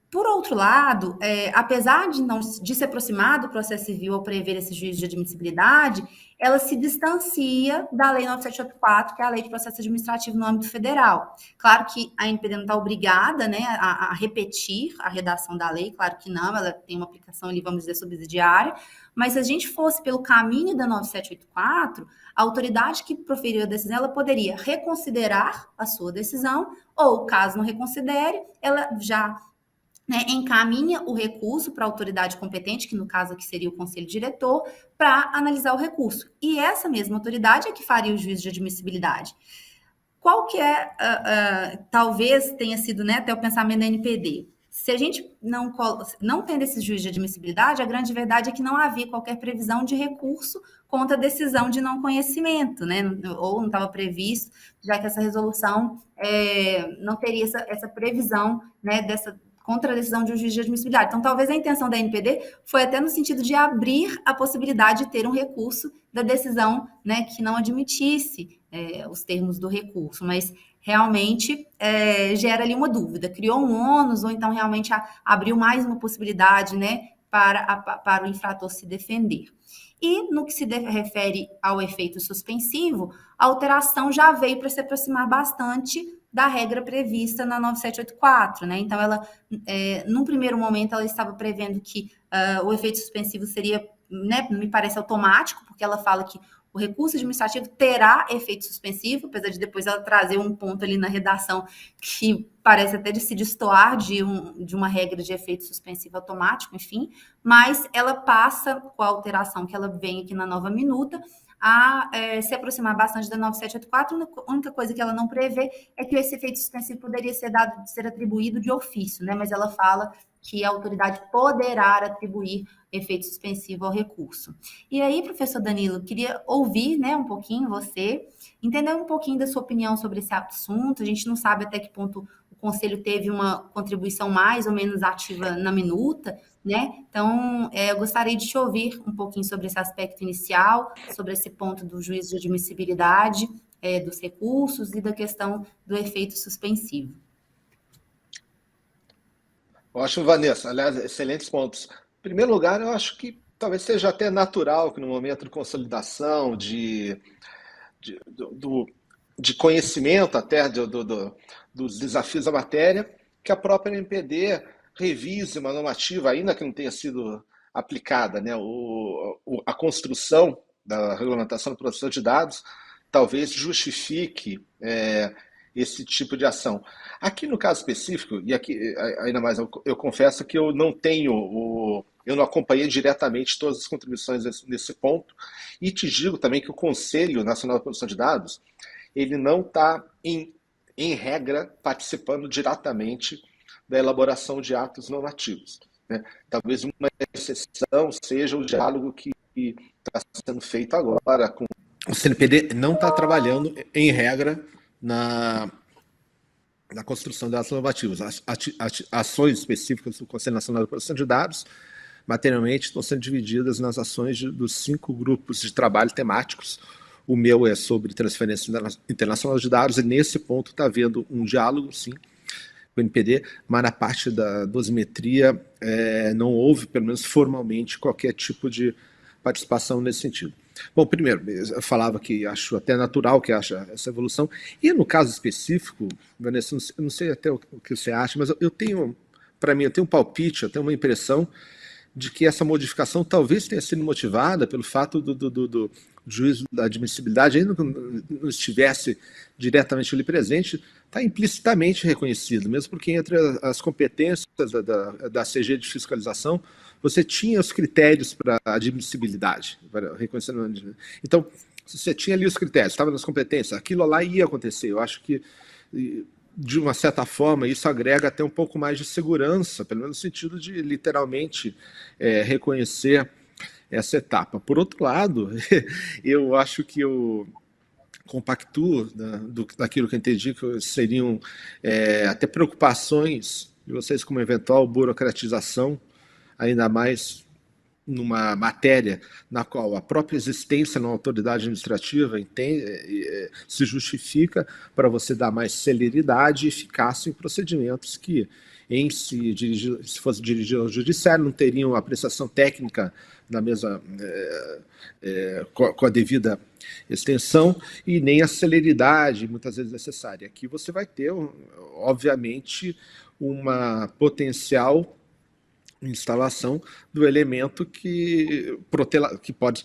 Por outro lado, apesar de se aproximar do processo civil ao prever esse juízo de admissibilidade, ela se distancia da Lei 9784, que é a Lei de Processo Administrativo no âmbito federal. Claro que a NPD não está obrigada, né, a repetir a redação da lei, claro que não, ela tem uma aplicação ali, vamos dizer, subsidiária, mas se a gente fosse pelo caminho da 9784, a autoridade que proferiu a decisão, ela poderia reconsiderar a sua decisão, ou, caso não reconsidere, ela já encaminha o recurso para a autoridade competente, que no caso aqui seria o conselho diretor, para analisar o recurso. E essa mesma autoridade é que faria o juízo de admissibilidade. Qual que talvez tenha sido, né, até o pensamento da NPD? Se a gente não tendo esse juízo de admissibilidade, a grande verdade é que não havia qualquer previsão de recurso contra a decisão de não conhecimento, né? Ou não estava previsto, já que essa resolução não teria essa previsão, né, contra a decisão de um juiz de admissibilidade. Então, talvez a intenção da NPD foi até no sentido de abrir a possibilidade de ter um recurso da decisão, né, que não admitisse os termos do recurso, mas realmente gera ali uma dúvida, criou um ônus ou então realmente abriu mais uma possibilidade, né, para o infrator se defender. E no que se refere ao efeito suspensivo, a alteração já veio para se aproximar bastante da regra prevista na 9784, né? Então, ela, num primeiro momento, ela estava prevendo que o efeito suspensivo seria, né, me parece automático, porque ela fala que o recurso administrativo terá efeito suspensivo, apesar de depois ela trazer um ponto ali na redação que parece até de se destoar de uma regra de efeito suspensivo automático, enfim, mas ela passa, com a alteração que ela vem aqui na nova minuta, a se aproximar bastante da 9784. A única coisa que ela não prevê é que esse efeito suspensivo poderia ser atribuído de ofício, né? Mas ela fala que a autoridade poderá atribuir efeito suspensivo ao recurso. E aí, professor Danilo, queria ouvir, né, um pouquinho você, entender um pouquinho da sua opinião sobre esse assunto. A gente não sabe até que ponto o Conselho teve uma contribuição mais ou menos ativa na minuta, né? Então, eu gostaria de te ouvir um pouquinho sobre esse aspecto inicial, sobre esse ponto do juízo de admissibilidade dos recursos e da questão do efeito suspensivo. Ótimo, Vanessa. Aliás, excelentes pontos. Em primeiro lugar, eu acho que talvez seja até natural que no momento de consolidação, de conhecimento até dos desafios da matéria, que a própria NPD revise uma normativa, ainda que não tenha sido aplicada, né? A construção da regulamentação do processamento de dados talvez justifique esse tipo de ação. Aqui no caso específico, e aqui ainda mais eu confesso que eu não acompanhei diretamente todas as contribuições nesse ponto, e te digo também que o Conselho Nacional de Proteção de Dados, ele não está, em regra, participando diretamente da elaboração de atos normativos, né? Talvez uma exceção seja o diálogo que está sendo feito agora com... O CNPD não está trabalhando, em regra, na construção das normativas. Ações específicas do Conselho Nacional de Proteção de Dados, materialmente, estão sendo divididas nas ações dos 5 grupos de trabalho temáticos. O meu é sobre transferência internacional de dados, e nesse ponto está havendo um diálogo, sim, com o NPD, mas na parte da dosimetria não houve, pelo menos formalmente, qualquer tipo de participação nesse sentido. Bom, primeiro, eu falava que acho até natural que haja essa evolução, e no caso específico, Vanessa, eu não sei até o que você acha, mas eu tenho, para mim, eu tenho um palpite, eu tenho uma impressão de que essa modificação talvez tenha sido motivada pelo fato do juízo da admissibilidade, ainda que não estivesse diretamente ali presente, está implicitamente reconhecido, mesmo porque entre as competências da CG de fiscalização, você tinha os critérios para admissibilidade, para reconhecimento. Então, se você tinha ali os critérios, estava nas competências, aquilo lá ia acontecer. Eu acho que, de uma certa forma, isso agrega até um pouco mais de segurança, pelo menos no sentido de, literalmente, reconhecer essa etapa. Por outro lado, eu acho que eu compactuo daquilo que eu entendi que seriam até preocupações de vocês com uma eventual burocratização, ainda mais numa matéria na qual a própria existência numa autoridade administrativa se justifica para você dar mais celeridade e eficácia em procedimentos que, se fosse dirigido ao judiciário, não teriam apreciação técnica na mesma, com a devida extensão e nem a celeridade muitas vezes necessária. Aqui você vai ter, obviamente, uma potencial instalação do elemento que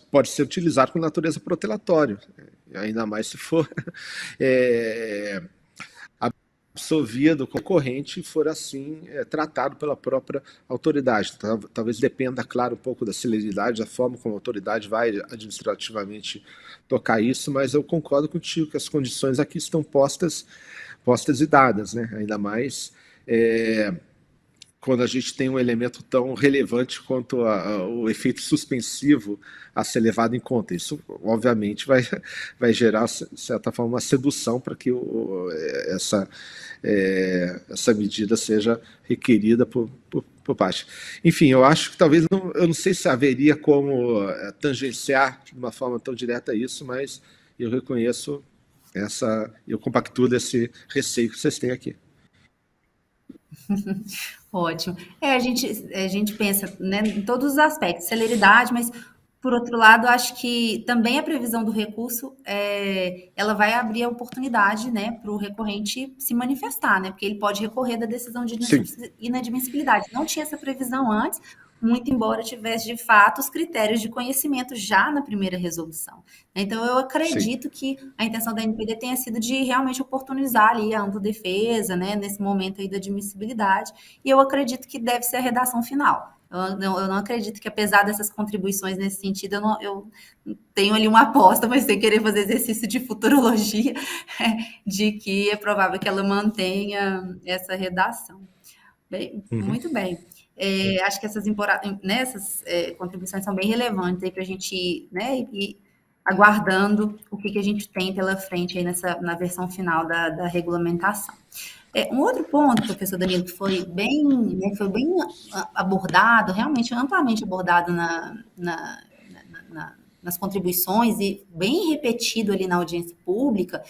pode ser utilizado com natureza protelatória, ainda mais se for absolvido o concorrente e for assim tratado pela própria autoridade. Talvez dependa, claro, um pouco da celeridade, da forma como a autoridade vai administrativamente tocar isso, mas eu concordo contigo que as condições aqui estão postas e dadas, né? Ainda mais quando a gente tem um elemento tão relevante quanto o efeito suspensivo a ser levado em conta. Isso, obviamente, vai gerar, de certa forma, uma sedução para que essa medida seja requerida por parte. Enfim, eu acho que talvez, eu não sei se haveria como tangenciar de uma forma tão direta isso, mas eu reconheço eu compactuo desse receio que vocês têm aqui. Ótimo. A gente pensa, né, em todos os aspectos, celeridade, mas, por outro lado, acho que também a previsão do recurso, ela vai abrir a oportunidade, né, para o recorrente se manifestar, né, porque ele pode recorrer da decisão de inadmissibilidade. Não tinha essa previsão antes, muito embora tivesse, de fato, os critérios de conhecimento já na primeira resolução. Então, eu acredito que a intenção da NPD tenha sido de realmente oportunizar ali a ampla defesa, né, nesse momento aí da admissibilidade, e eu acredito que deve ser a redação final. Eu não acredito que, apesar dessas contribuições nesse sentido, eu tenho ali uma aposta, mas sem querer fazer exercício de futurologia, de que é provável que ela mantenha essa redação. Bem, muito bem. Acho que essas contribuições são bem relevantes aí para a gente ir aguardando o que a gente tem pela frente aí na versão final da regulamentação. Um outro ponto, professor Danilo, que foi bem abordado, realmente amplamente abordado nas contribuições e bem repetido ali na audiência pública,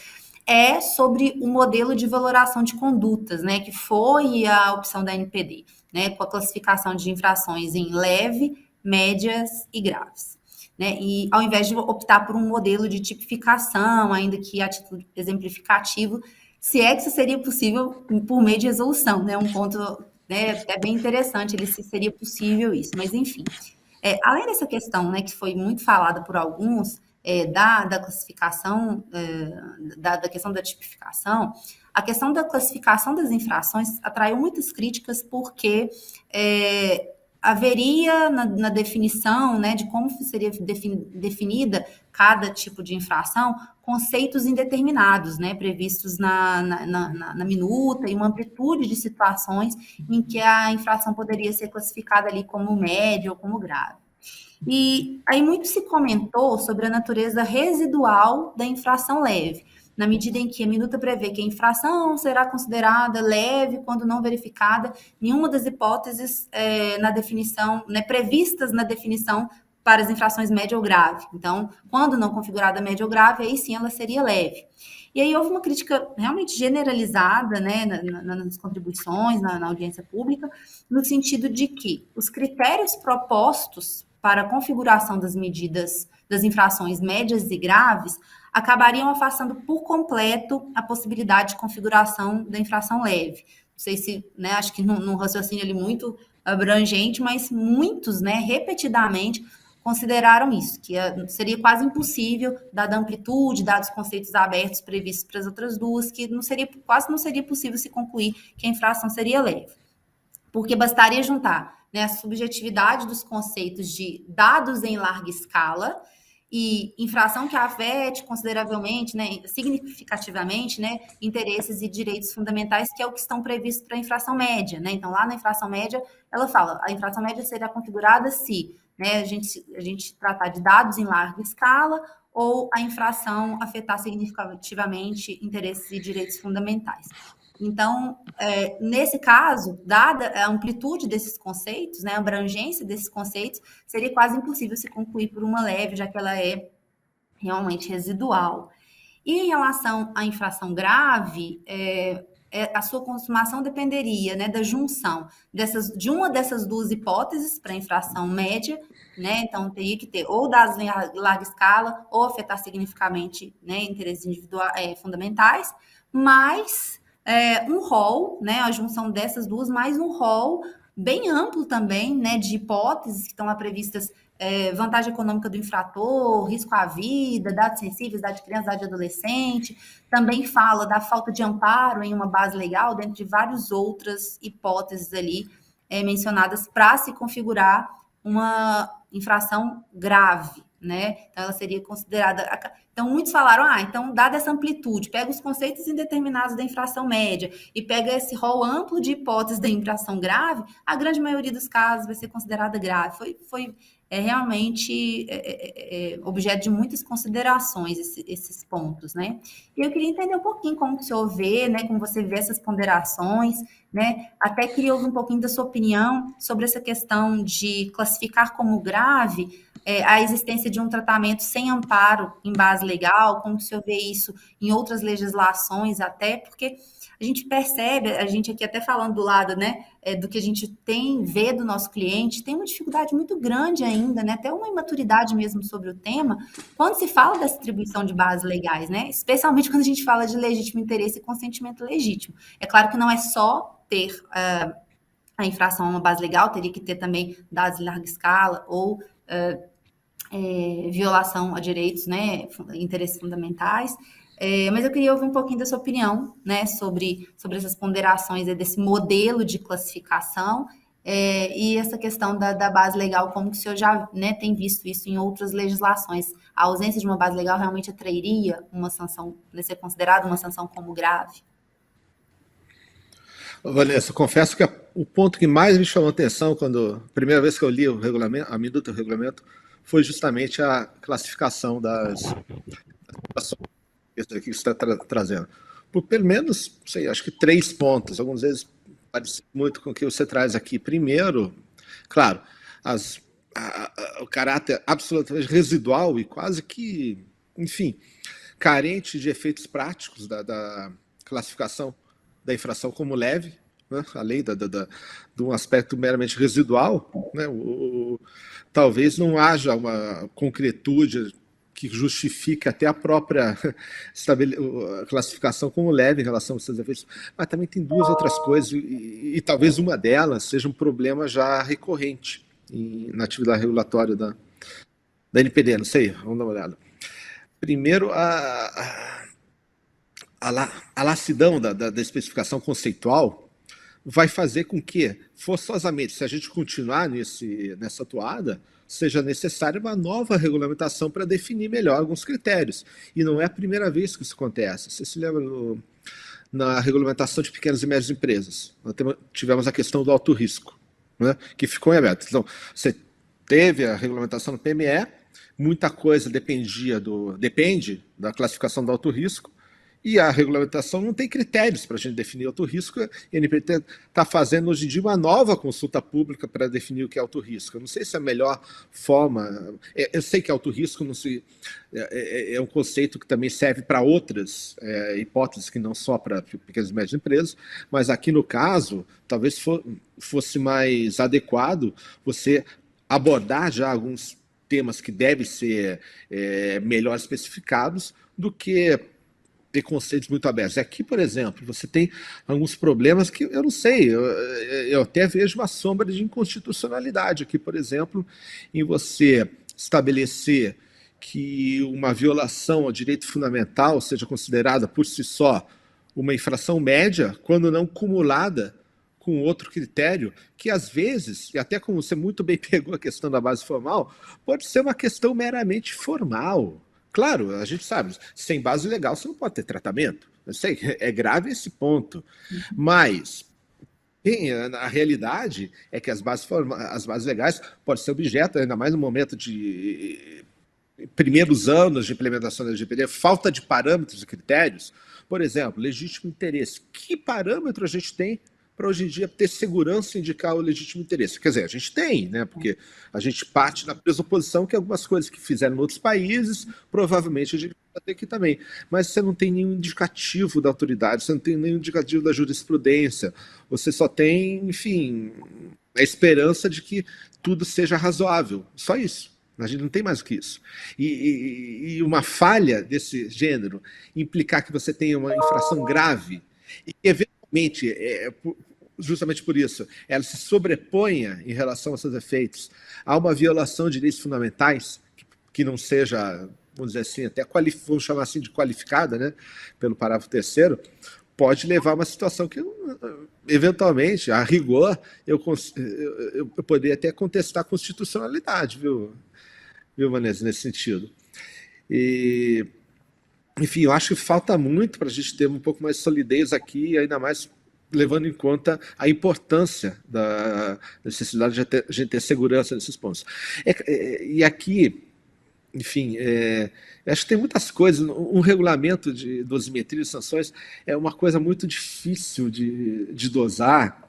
é sobre o modelo de valoração de condutas, né, que foi a opção da NPD, né, com a classificação de infrações em leve, médias e graves. Né, e ao invés de optar por um modelo de tipificação, ainda que a título exemplificativo, se é que isso seria possível por meio de resolução, né, um ponto, né, é bem interessante, se seria possível isso, mas enfim. Além dessa questão, né, que foi muito falada por alguns, da classificação, da questão da tipificação, a questão da classificação das infrações atraiu muitas críticas porque haveria na definição, né, de como seria definida cada tipo de infração, conceitos indeterminados, né, previstos na minuta e uma amplitude de situações em que a infração poderia ser classificada ali como média ou como grave. E aí muito se comentou sobre a natureza residual da infração leve, na medida em que a minuta prevê que a infração será considerada leve quando não verificada nenhuma das hipóteses na definição, né, previstas na definição para as infrações média ou grave. Então, quando não configurada média ou grave, aí sim ela seria leve. E aí houve uma crítica realmente generalizada, né, nas contribuições, na audiência pública, no sentido de que os critérios propostos para a configuração das medidas das infrações médias e graves acabariam afastando por completo a possibilidade de configuração da infração leve. Não sei se, né, acho que num raciocínio ali muito abrangente, mas muitos, né, repetidamente consideraram isso, que seria quase impossível, dada a amplitude, dados os conceitos abertos previstos para as outras duas, que quase não seria possível se concluir que a infração seria leve. Porque bastaria juntar, né, a subjetividade dos conceitos de dados em larga escala e infração que afete consideravelmente, né, significativamente, né, interesses e direitos fundamentais, que é o que estão previstos para a infração média, né? Então, lá na infração média, ela fala, a infração média será configurada se, né, a gente tratar de dados em larga escala ou a infração afetar significativamente interesses e direitos fundamentais. Então, nesse caso, dada a amplitude desses conceitos, né, a abrangência desses conceitos, seria quase impossível se concluir por uma leve, já que ela é realmente residual. E em relação à infração grave, a sua consumação dependeria, né, da junção de uma dessas duas hipóteses para a infração média, né? Então teria que ter ou dados em larga escala ou afetar significativamente, né, interesses individuais, fundamentais, mas um rol, né, a junção dessas duas, mais um rol bem amplo também, né, de hipóteses que estão lá previstas, vantagem econômica do infrator, risco à vida, dados sensíveis, dados de criança, dados de adolescente, também fala da falta de amparo em uma base legal, dentro de várias outras hipóteses ali mencionadas para se configurar uma infração grave, né? Então, ela seria considerada... Então, muitos falaram, então, dada essa amplitude, pega os conceitos indeterminados da infração média e pega esse rol amplo de hipóteses da infração grave, a grande maioria dos casos vai ser considerada grave. Foi realmente objeto de muitas considerações esses pontos, né? E eu queria entender um pouquinho como que o senhor vê, né, como você vê essas ponderações, né? Até queria ouvir um pouquinho da sua opinião sobre essa questão de classificar como grave a existência de um tratamento sem amparo em base legal, como que o senhor vê isso em outras legislações até, porque a gente percebe, a gente aqui até falando do lado, né, do que a gente vê do nosso cliente, tem uma dificuldade muito grande ainda, né, até uma imaturidade mesmo sobre o tema, quando se fala dessa atribuição de bases legais, né, especialmente quando a gente fala de legítimo interesse e consentimento legítimo. É claro que não é só ter a infração a uma base legal, teria que ter também dados em larga escala ou violação a direitos, né, interesses fundamentais, mas eu queria ouvir um pouquinho da sua opinião, né, sobre essas ponderações desse modelo de classificação e essa questão da base legal, como que o senhor já, né, tem visto isso em outras legislações. A ausência de uma base legal realmente atrairia uma sanção, né, ser considerada uma sanção como grave? Vanessa, confesso que o ponto que mais me chamou a atenção a primeira vez que eu li o regulamento, a minuta do regulamento, foi justamente a classificação das isso aqui que você está trazendo. Por pelo menos, sei, acho que 3 pontos, algumas vezes parece muito com o que você traz aqui. Primeiro, claro, o caráter absolutamente residual e quase que, enfim, carente de efeitos práticos da classificação da infração como leve, né? Além de um aspecto meramente residual, né? Talvez não haja uma concretude que justifique até a própria classificação como leve em relação aos seus efeitos. Mas também tem 2 outras coisas, e talvez uma delas seja um problema já recorrente na atividade regulatória da NPD, não sei, vamos dar uma olhada. Primeiro, a laxidão da especificação conceitual vai fazer com que, forçosamente, se a gente continuar nessa toada, seja necessária uma nova regulamentação para definir melhor alguns critérios. E não é a primeira vez que isso acontece. Você se lembra na regulamentação de pequenas e médias empresas? Nós tivemos a questão do alto risco, né, que ficou em aberto. Então, você teve a regulamentação do PME, muita coisa depende da classificação do alto risco, E a regulamentação não tem critérios para a gente definir alto risco. A NPT está fazendo hoje em dia uma nova consulta pública para definir o que é alto risco. Eu não sei se é a melhor forma. Eu sei que alto risco não se, é um conceito que também serve para outras hipóteses que não só para pequenas e médias empresas, mas aqui no caso, talvez fosse mais adequado você abordar já alguns temas que devem ser melhor especificados do que ter conceitos muito abertos. Aqui, por exemplo, você tem alguns problemas que eu não sei, eu até vejo uma sombra de inconstitucionalidade aqui, por exemplo, em você estabelecer que uma violação ao direito fundamental seja considerada por si só uma infração média, quando não cumulada com outro critério, que às vezes, e até como você muito bem pegou a questão da base formal, pode ser uma questão meramente formal. Claro, a gente sabe, sem base legal você não pode ter tratamento. Eu sei, é grave esse ponto. Mas a realidade é que as bases legais podem ser objeto, ainda mais no momento de primeiros anos de implementação da LGPD, falta de parâmetros e critérios. Por exemplo, legítimo interesse. Que parâmetro a gente tem para hoje em dia ter segurança e indicar o legítimo interesse? Quer dizer, a gente tem, né? Porque a gente parte da pressuposição que algumas coisas que fizeram em outros países, provavelmente a gente vai ter aqui também. Mas você não tem nenhum indicativo da autoridade, você não tem nenhum indicativo da jurisprudência, você só tem, enfim, a esperança de que tudo seja razoável. Só isso. A gente não tem mais do que isso. E uma falha desse gênero implicar que você tenha uma infração grave e que, eventualmente, justamente por isso, ela se sobreponha em relação aos seus efeitos a uma violação de direitos fundamentais que não seja, vamos dizer assim, até vamos chamar assim de qualificada, né, pelo parágrafo 3º, pode levar a uma situação que, eventualmente, a rigor, eu poderia até contestar a constitucionalidade, viu, Vanessa, nesse sentido. E, enfim, eu acho que falta muito para a gente ter um pouco mais de solidez aqui, ainda mais levando em conta a importância da necessidade de a gente ter segurança nesses pontos. E aqui, enfim, acho que tem muitas coisas. Um regulamento de dosimetria e sanções é uma coisa muito difícil de dosar,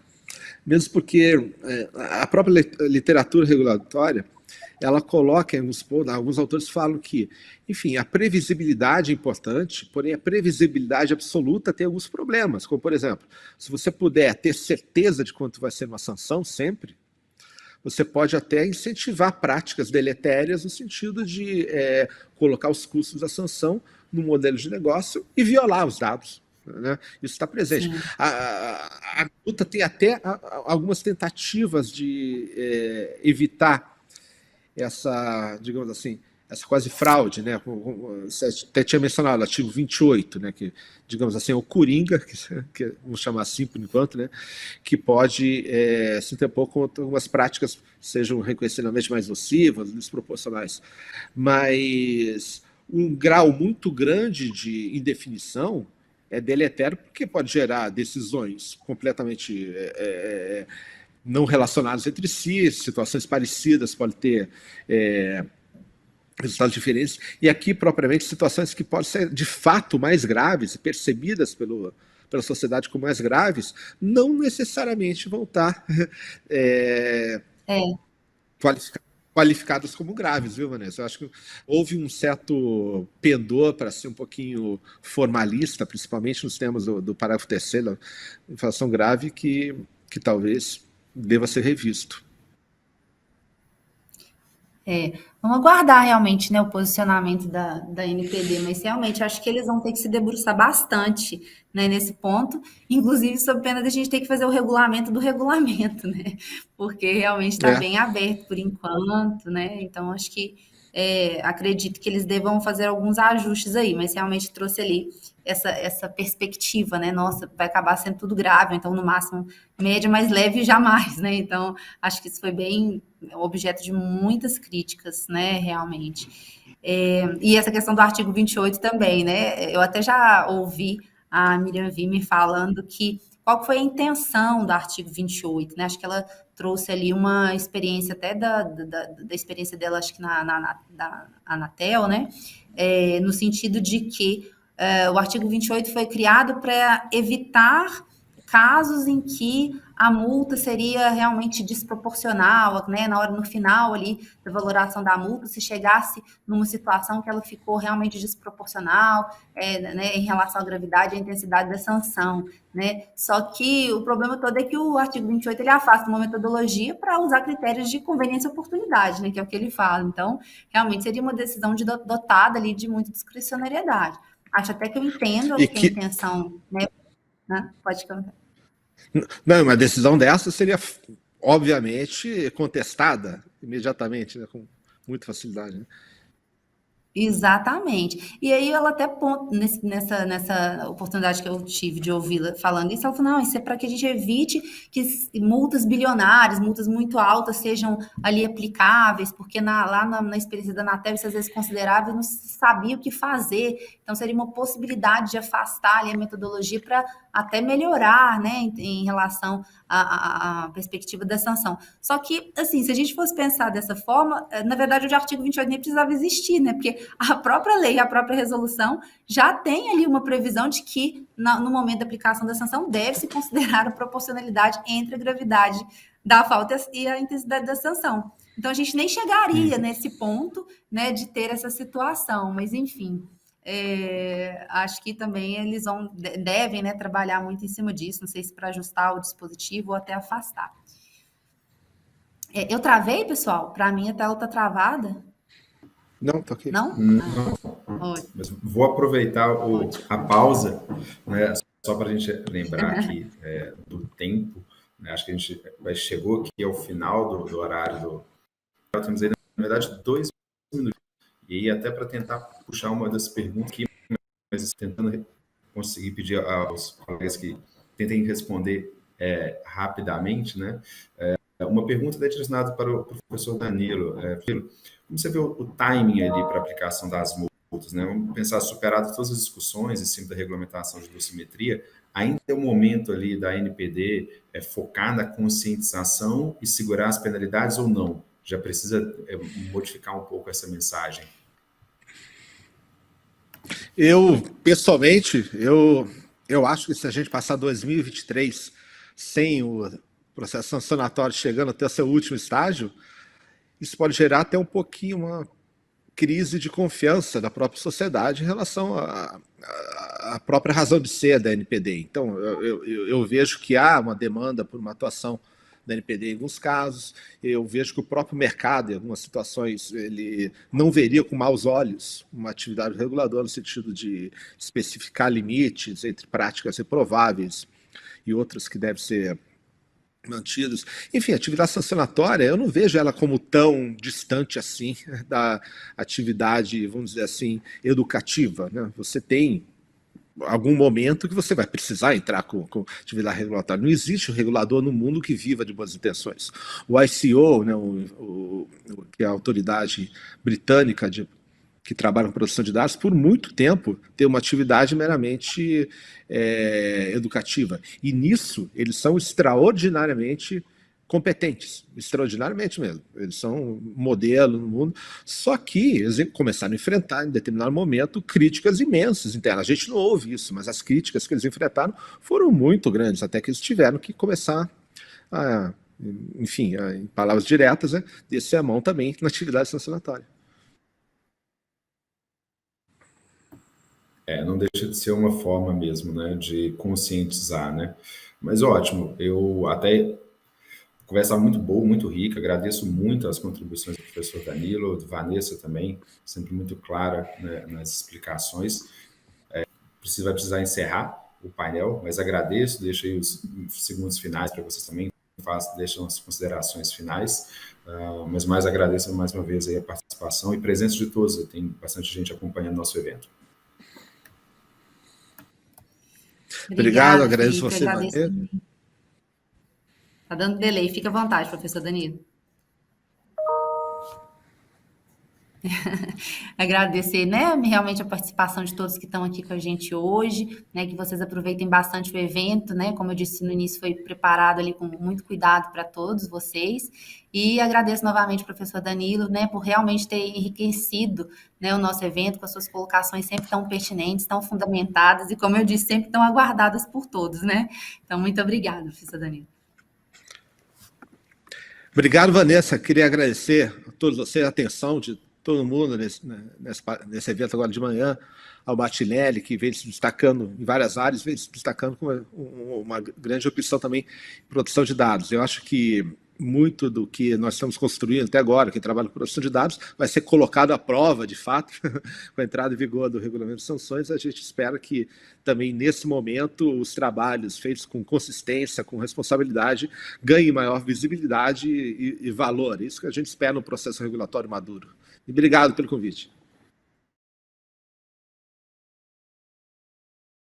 mesmo porque a própria literatura regulatória ela coloca em alguns autores falam que, enfim, a previsibilidade é importante, porém a previsibilidade absoluta tem alguns problemas, como, por exemplo, se você puder ter certeza de quanto vai ser uma sanção sempre, você pode até incentivar práticas deletérias no sentido de colocar os custos da sanção no modelo de negócio e violar os dados. Né? Isso está presente. A luta tem até algumas tentativas de evitar essa, digamos assim, essa quase fraude, né? Você até tinha mencionado o artigo 28, né? Que, digamos assim, é o coringa, que vamos chamar assim por enquanto, né? Que pode se interpor contra algumas práticas que sejam reconhecidamente mais nocivas, desproporcionais. Mas um grau muito grande de indefinição é deletério, porque pode gerar decisões completamente não relacionadas entre si, situações parecidas podem ter resultados diferentes, e aqui propriamente situações que podem ser de fato mais graves, percebidas pela sociedade como mais graves, não necessariamente vão estar qualificadas como graves, viu, Vanessa? Eu acho que houve um certo pendor para ser um pouquinho formalista, principalmente nos termos do parágrafo 3º, infração grave, que talvez deva ser revisto. Vamos aguardar realmente, né, o posicionamento da NPD, mas realmente acho que eles vão ter que se debruçar bastante, né, nesse ponto, inclusive sob pena de a gente ter que fazer o regulamento do regulamento, né, porque realmente está bem aberto por enquanto, né, então acho que acredito que eles devam fazer alguns ajustes aí, mas realmente trouxe ali essa perspectiva, né? Nossa, vai acabar sendo tudo grave, então no máximo média, mais leve jamais, né? Então acho que isso foi bem objeto de muitas críticas, né? Realmente. E essa questão do artigo 28 também, né? Eu até já ouvi a Miriam Vime falando que qual foi a intenção do artigo 28, né? Acho que ela trouxe ali uma experiência até da experiência dela, acho que na Anatel, né? No sentido de que o artigo 28 foi criado para evitar casos em que a multa seria realmente desproporcional, né, no final ali da valoração da multa, se chegasse numa situação que ela ficou realmente desproporcional, né, em relação à gravidade e à intensidade da sanção, né? Só que o problema todo é que o artigo 28 ele afasta uma metodologia para usar critérios de conveniência e oportunidade, né, que é o que ele fala. Então, realmente seria uma decisão dotada ali de muita discricionariedade. Acho até que eu entendo a intenção, né? Pode comentar. Não, uma decisão dessa seria, obviamente, contestada imediatamente, né, com muita facilidade, né? Exatamente. E aí ela até nessa oportunidade que eu tive de ouvi-la falando isso, ela falou, não, isso é para que a gente evite que multas bilionárias, multas muito altas sejam ali aplicáveis, porque lá na experiência da Anatel, isso às vezes considerável, não se sabia o que fazer. Então seria uma possibilidade de afastar ali a metodologia para até melhorar, né, em relação à perspectiva da sanção. Só que, assim, se a gente fosse pensar dessa forma, na verdade o artigo 28 nem precisava existir, né, porque a própria lei, a própria resolução já tem ali uma previsão de que no momento da aplicação da sanção deve-se considerar a proporcionalidade entre a gravidade da falta e a intensidade da sanção. Então a gente nem chegaria nesse ponto, né, de ter essa situação, mas enfim, acho que também eles devem, né, trabalhar muito em cima disso, não sei se para ajustar o dispositivo ou até afastar. Eu travei, pessoal? Para mim a tela está travada. Não, tá ok. Não? Mas vou aproveitar a pausa, né, só para a gente lembrar aqui do tempo, né, acho que a gente chegou aqui ao final do horário temos aí, na verdade, 2 minutos. E aí, até para tentar puxar uma das perguntas aqui, mas tentando conseguir pedir aos colegas que tentem responder rapidamente, né? Uma pergunta direcionada para o professor Danilo. Como você vê o timing ali para a aplicação das multas, né? Vamos pensar, superado todas as discussões em cima da regulamentação de dosimetria, ainda é o momento ali da ANPD focar na conscientização e segurar as penalidades ou não? Já precisa modificar um pouco essa mensagem? Pessoalmente, eu acho que se a gente passar 2023 sem o processo sancionatório chegando até o seu último estágio, isso pode gerar até um pouquinho uma crise de confiança da própria sociedade em relação à própria razão de ser da NPD. Então, eu vejo que há uma demanda por uma atuação da NPD em alguns casos, eu vejo que o próprio mercado, em algumas situações, ele não veria com maus olhos uma atividade reguladora no sentido de especificar limites entre práticas reprováveis e outras que devem ser mantidas. Enfim, a atividade sancionatória, eu não vejo ela como tão distante assim da atividade, vamos dizer assim, educativa, né? Você tem algum momento que você vai precisar entrar com atividade regulatória. Não existe um regulador no mundo que viva de boas intenções. O ICO, né, que é a autoridade britânica que trabalha com produção de dados, por muito tempo tem uma atividade meramente educativa. E nisso eles são extraordinariamente competentes, extraordinariamente mesmo. Eles são um modelo no mundo, só que eles começaram a enfrentar, em determinado momento, críticas imensas internas. A gente não ouve isso, mas as críticas que eles enfrentaram foram muito grandes, até que eles tiveram que começar a, enfim, em palavras diretas, né, descer a mão também na atividade sancionatória. Não deixa de ser uma forma mesmo, né, de conscientizar, né? Mas ótimo, eu até... Conversa muito boa, muito rica, agradeço muito as contribuições do professor Danilo, de Vanessa também, sempre muito clara, né, nas explicações. Vai precisar encerrar o painel, mas agradeço, deixo aí os segundos finais para vocês também, deixam as considerações finais, mas mais agradeço mais uma vez aí a participação e presença de todos, tem bastante gente acompanhando nosso evento. Obrigado, agradeço você, Vanessa. Tá dando delay, fica à vontade, professor Danilo. Agradecer, né, realmente a participação de todos que estão aqui com a gente hoje, né, que vocês aproveitem bastante o evento, né, como eu disse no início, foi preparado ali com muito cuidado para todos vocês, e agradeço novamente ao professor Danilo, né, por realmente ter enriquecido, né, o nosso evento com as suas colocações sempre tão pertinentes, tão fundamentadas, e como eu disse, sempre tão aguardadas por todos, né, então muito obrigada, professor Danilo. Obrigado, Vanessa. Queria agradecer a todos vocês a atenção de todo mundo nesse evento agora de manhã, ao Martinelli, que vem se destacando em várias áreas, vem se destacando com uma grande opção também em produção de dados. Eu acho que muito do que nós estamos construindo até agora, que trabalha com produção de dados, vai ser colocado à prova, de fato, com a entrada em vigor do regulamento de sanções. A gente espera que também, nesse momento, os trabalhos feitos com consistência, com responsabilidade, ganhem maior visibilidade e valor. Isso que a gente espera no processo regulatório maduro. E obrigado pelo convite.